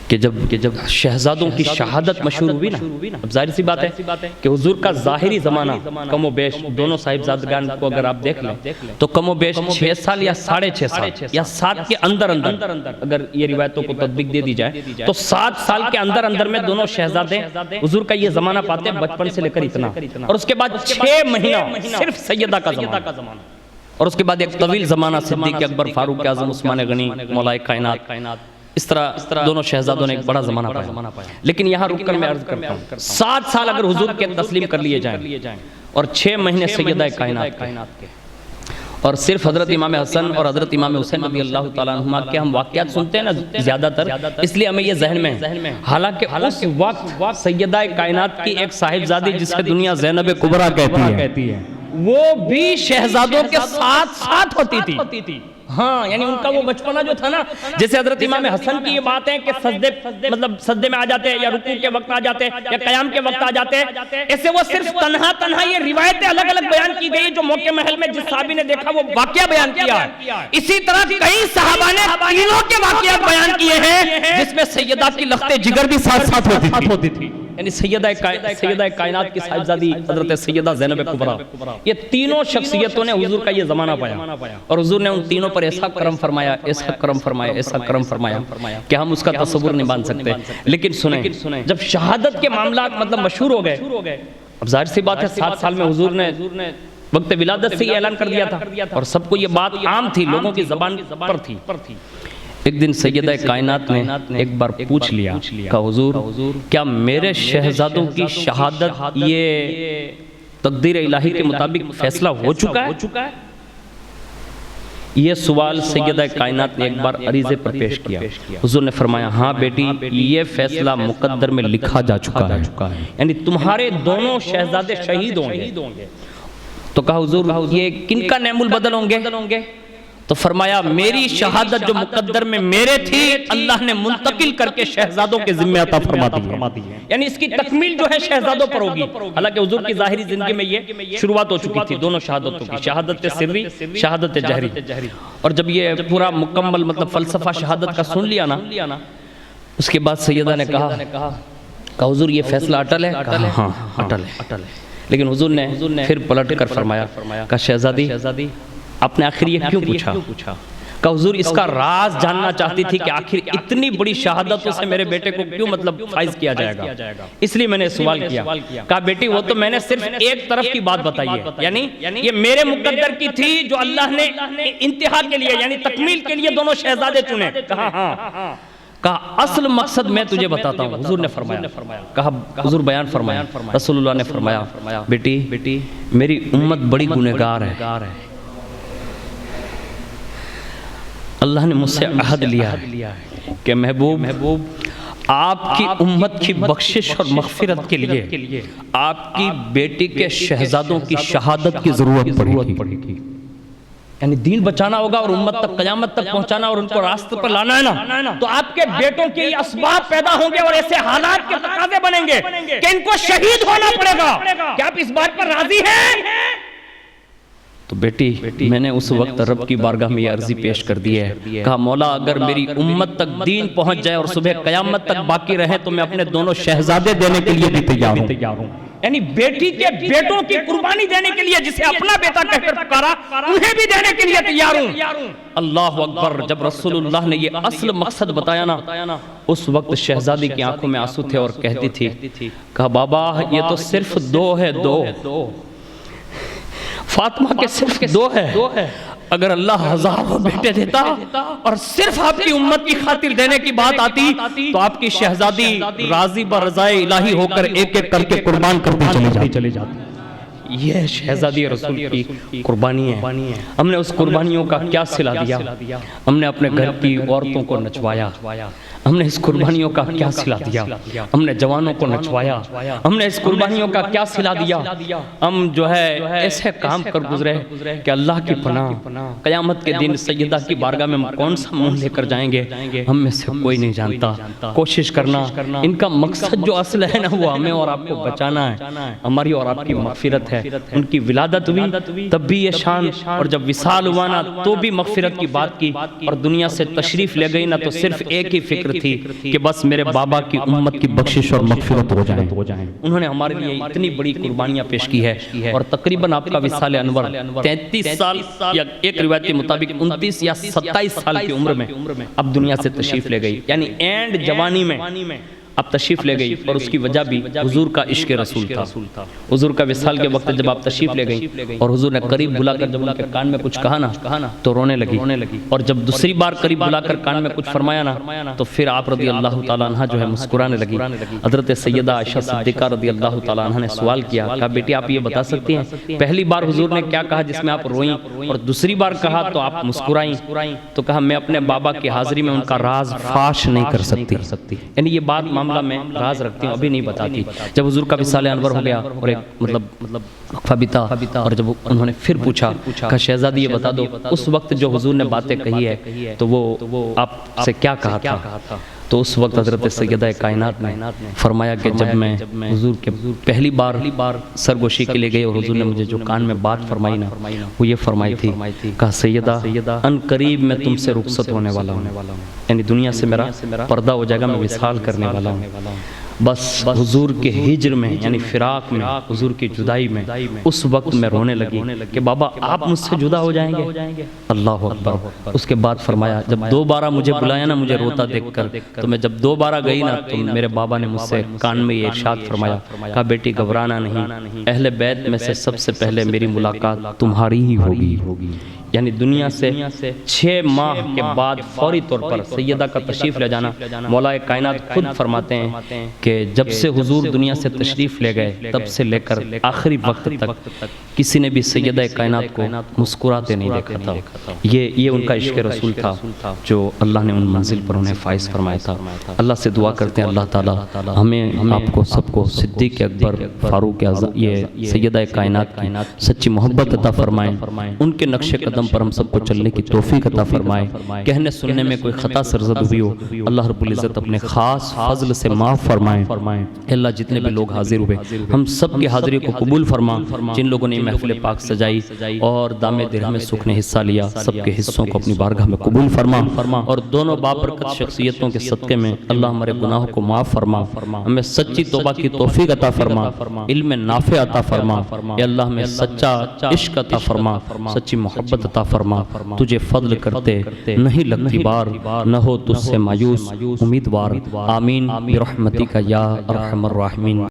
کہ کہ جب شہزادوں کی شہادت مشہور ہوئی نا، اب ظاہر سی بات ہے کہ حضور کا ظاہری زمانہ کم و بیش دونوں صاحبزادگان کو اگر آپ دیکھ لیں تو کم و بیش 6 سال یا 6.5 سال یا 7 کے اندر اگر یہ روایتوں کو تطبیق دے دی جائے تو 7 سال کے اندر میں دونوں شہزادے حضور کا یہ زمانہ پاتے ہیں، بچپن سے لے کر اتنا، اور اس کے بعد 6 مہینہ صرف سیدہ کا زمانہ، اور اس کے بعد ایک طویل زمانہ صدیق اکبر، فاروق اعظم، عثمان غنی، مولا کائنات، اس طرح دونوں شہزادوں نے ایک بڑا زمانہ پایا۔ لیکن یہاں رک کر میں عرض کرتا ہوں 7 سال اگر حضور کے تسلیم کر لیے جائیں اور 6 مہینے سیدہ کائنات کے، اور صرف حضرت امام حسن اور حضرت امام حسین رضی اللہ تعالیٰ عنہما کے ہم واقعات سنتے ہیں نا زیادہ تر، اس لیے ہمیں یہ ذہن میں ہے، حالانکہ اس وقت سیدہ کائنات کی ایک صاحبزادی جسے دنیا زینب کبریٰ کہتی ہے وہ بھی شہزادوں کے ساتھ ہوتی تھی۔ ہاں، یعنی ان کا وہ بچپنا جو تھا نا، جیسے حضرت امام حسن کی یہ بات ہے کہ سجدے میں آ جاتے ہیں یا رکوع کے وقت آ جاتے ہیں یا قیام کے وقت آ جاتے ہیں، ایسے وہ صرف تنہا یہ روایتیں الگ الگ بیان کی گئی جو موقع محل میں جس صحابی نے دیکھا وہ واقعہ بیان کیا ہے۔ اسی طرح کئی صحابہ نے تینوں کے واقعات بیان کیے ہیں جس میں سیدہ کی لخت جگر بھی ساتھ ہوتی تھی، یعنی سیدہ کائنات کی صاحبزادی حضرت سیدہ زینب کبریٰ، یہ تینوں شخصیتوں نے حضور کا یہ زمانہ پایا، اور حضور نے ان تینوں پر ایسا کرم فرمایا کہ ہم اس کا تصور نہیں باندھ سکتے۔ لیکن سنیں، جب شہادت کے معاملات مشہور ہو گئے، اب ظاہر سی بات ہے 7 سال میں حضور نے وقت ولادت سے یہ اعلان کر دیا تھا، اور سب کو یہ بات عام تھی، لوگوں کی زبان پر تھی۔ ایک دن سیدہ کائنات نے ایک بار پوچھ لیا کہ حضور کیا میرے شہزادوں کی شہادت یہ تقدیر الہی کے مطابق فیصلہ ہو چکا ہے؟ یہ سوال سیدہ کائنات نے ایک بار عریضے پر پیش کیا۔ حضور نے فرمایا ہاں بیٹی، یہ فیصلہ مقدر میں لکھا جا چکا ہے، یعنی تمہارے دونوں شہزادے شہید ہوں گے۔ تو کہا حضور یہ کن کا نعم البدل ہوں گے؟ تو فرمایا میری شہادت جو مقدر میں میرے تھی اللہ نے منتقل کر کے شہزادوں کے ذمہ عطا فرما دی ہے، یعنی اس کی تکمیل جو ہے شہزادوں پر ہوگی۔ حالانکہ حضور کی ظاہری زندگی میں یہ شروعات ہو چکی تھی دونوں شہادتوں کی، شہادت سری، شہادت جہری، اور جب یہ پورا مکمل فلسفہ شہادت کا سن لیا نا، اس کے بعد سیدہ نے کہا کہ حضور یہ فیصلہ اٹل ہے؟ کہا ہاں اٹل ہے۔ لیکن حضور نے پھر پلٹ کر فرمایا کہ شہزادی آپ نے آخر یہ کیوں پوچھا؟ کہ حضور اس کا راز جاننا چاہتی تھی کہ آخر اتنی بڑی شہادتوں سے میرے بیٹے کو کیوں فائز کیا جائے گا، اس لیے میں نے سوال کیا۔ کہا بیٹی وہ تو میں نے صرف ایک طرف کی بات بتائی ہے، یعنی یہ میرے مقدر کی تھی جو اللہ نے انتہا کے لیے یعنی تکمیل کے لیے دونوں شہزادے چنے۔ کہا ہاں۔ کہا اصل مقصد میں تجھے بتاتا ہوں، حضور نے فرمایا۔ کہا حضور بیان فرمایا۔ رسول اللہ نے فرمایا بیٹی میری امت بڑی گنہگار ہے، اللہ نے مجھ سے عہد لیا ہے کہ محبوب آپ کی امت کی بخشش اور مغفرت کے لیے آپ کی بیٹی کے شہزادوں کی شہادت کی ضرورت پڑے گی، یعنی دین بچانا ہوگا اور امت تک قیامت تک پہنچانا اور ان کو راستہ پر لانا ہے نا، تو آپ کے بیٹوں کے یہ اسباب پیدا ہوں گے اور ایسے حالات کے تقاضے بنیں گے کہ ان کو شہید ہونا پڑے گا۔ کیا آپ اس بات پر راضی ہیں؟ تو بیٹی میں نے اس وقت رب کی بارگاہ میں یہ عرضی پیش کر دی ہے، کہا مولا اگر میری امت تک دین پہنچ جائے اور صبح قیامت تک باقی رہے تو میں اپنے دونوں شہزادے دینے کے لیے بھی تیار ہوں، یعنی بیٹی کے بیٹوں کی قربانی دینے کے لیے جسے اپنا بیٹا کہہ کر پکارا انہیں بھی دینے کے لیے تیار ہوں۔ اللہ اکبر۔ جب رسول اللہ نے یہ اصل مقصد بتایا نا، اس وقت شہزادی کی آنکھوں میں آنسو تھے اور کہتی تھی کہا بابا یہ تو صرف دو ہے، فاطمہ کے صرف 2 ہے، اگر اللہ ہزاروں بیٹے دیتا اور صرف آپ کی امت کی خاطر دینے کی بات آتی تو آپ کی شہزادی راضی برضائے الہی ہو کر ایک ایک کر کے قربان کرتی چلی جاتی۔ یہ شہزادی رسول کی قربانی ہے۔ ہم نے اس قربانیوں کا کیا صلہ دیا؟ ہم نے اپنے گھر کی عورتوں کو نچوایا، ہم نے اس قربانیوں کا کیا صلہ دیا؟ ہم نے جوانوں کو نچوایا، ہم نے اس قربانیوں کا کیا صلہ دیا؟ ہم جو ہے ایسے کام کر گزرے کہ اللہ کی پناہ قیامت کے دن سیدہ کی بارگاہ میں کون سا منہ لے کر جائیں گے ہم میں سے کوئی نہیں جانتا۔ کوشش کرنا، ان کا مقصد جو اصل ہے نا وہ ہمیں اور آپ کو بچانا ہے، ہماری اور آپ کی مغفرت ہے۔ ہے، ان کی ولادت ہوئی تب بھی یہ شان، اور جب وصال ہوا نا تو بھی مغفرت کی بات کی، اور دنیا سے تشریف لے گئی نا تو صرف ایک ہی فکر تھی کہ بس میرے بابا کی امت کی بخشش اور مغفرت ہو جائے۔ انہوں نے ہمارے لیے اتنی بڑی قربانیاں پیش کی ہے، اور تقریباً آپ کا وصال انور 33 سال یا ایک روایت کے مطابق 29 یا 27 سال کی عمر میں اب دنیا سے تشریف لے گئی، یعنی اینڈ جوانی میں اب تشریف لے گئی، اور اس کی وجہ بھی حضور کا عشق رسول تھا۔ حضور کا وصال کے وقت جب آپ تشریف لے گئی اور حضور نے قریب بلا کر جب ان کے کان میں کچھ کہا نا تو رونے لگی، اور جب دوسری بار قریب بلا کر کان میں کچھ فرمایا نا تو پھر آپ رضی اللہ تعالیٰ عنہ جو ہے مسکرانے لگی۔ حضرت سیدہ عائشہ صدیقہ رضی اللہ تعالیٰ عنہ نے سوال کیا، کہا بیٹی آپ یہ بتا سکتی ہیں پہلی بار حضور نے کیا کہا جس میں آپ روئیں، اور دوسری بار کہا تو آپ مسکرائیں؟ تو کہا میں اپنے بابا کی حاضری میں ان کا راز فاش نہیں کر سکتی، یعنی یہ بات معاملہ میں راز رکھتی ہوں، ابھی نہیں بتاتی۔ جب حضور کا وصال انور ہو گیا اور ایک مطلب وقفہ بیتا، اور جب انہوں نے پھر پوچھا کہ شہزادی یہ بتا دو اس وقت جو حضور نے باتیں کہی ہے تو وہ آپ سے کیا کہا تھا؟ تو اس وقت حضرت سیدہ کائنات نے فرمایا کہ جب میں حضور کے پہلی بار سرگوشی کے لیے گئی اور حضور نے مجھے جو کان میں بات فرمائی نا وہ یہ فرمائی تھی، کہا سیدہ ان قریب میں تم سے رخصت ہونے والا ہوں، یعنی دنیا سے میرا پردہ ہو جائے گا، میں وصال کرنے والا ہوں۔ بس حضور کے ہجر میں یعنی فراق میں، حضور کی جدائی میں اس وقت میں رونے لگی کہ بابا آپ مجھ سے جدا ہو جائیں گے۔ اللہ اکبر۔ اس کے بعد فرمایا جب دوبارہ مجھے بلایا نا مجھے روتا دیکھ کر، تو میں جب دوبارہ گئی نا تو میرے بابا نے مجھ سے کان میں یہ ارشاد فرمایا، کہا بیٹی گھبرانا نہیں، اہل بیت میں سے سب سے پہلے میری ملاقات تمہاری ہی ہوگی۔ یعنی دنیا سے 6 ماہ کے بعد فوری طور پر سیدہ کا تشریف لے جانا، مولا کائنات خود فرماتے ہیں کہ جب سے حضور دنیا سے تشریف لے گئے تب سے لے کر آخری وقت تک کسی نے بھی سیدہ کائنات کو مسکراتے نہیں دیکھا تھا۔ یہ ان کا عشق رسول تھا جو اللہ نے ان منزل پر انہیں فائز فرمایا تھا۔ اللہ سے دعا کرتے ہیں اللہ تعالیٰ ہمیں آپ کو سب کو صدیق اکبر فاروق اعظم یہ سیدہ کائنات کی سچی محبت عطا فرمائیں، ان کے نقش قدم پر ہم سب کو چلنے کی توفیق عطا فرمائے، کہنے سننے میں کوئی خطا سرزد ہوئی ہو اللہ رب العزت اپنے خاص فضل سے معاف فرمائیں۔ اللہ جتنے بھی لوگ حاضر ہوئے ہم سب کی حاضری کو قبول فرما، جن لوگوں نے محفل پاک سجائی اور دام درہم میں سکھ نے حصہ لیا سب کے حصوں کو اپنی بارگاہ میں قبول فرما، اور دونوں بابرکت شخصیتوں کے صدقے میں اللہ ہمارے گناہوں کو معاف فرما، ہمیں سچی توبہ کی توفیق عطا فرما، علم نافع عطا فرما، اے اللہ ہمیں سچا عشق عطا فرما، سچی محبت عطا فرما، تجھے فضل کرتے نہیں لگتی بار، نہ ہو تجھ سے مایوس امیدوار، آمین برحمتک یا ارحم الراحمین۔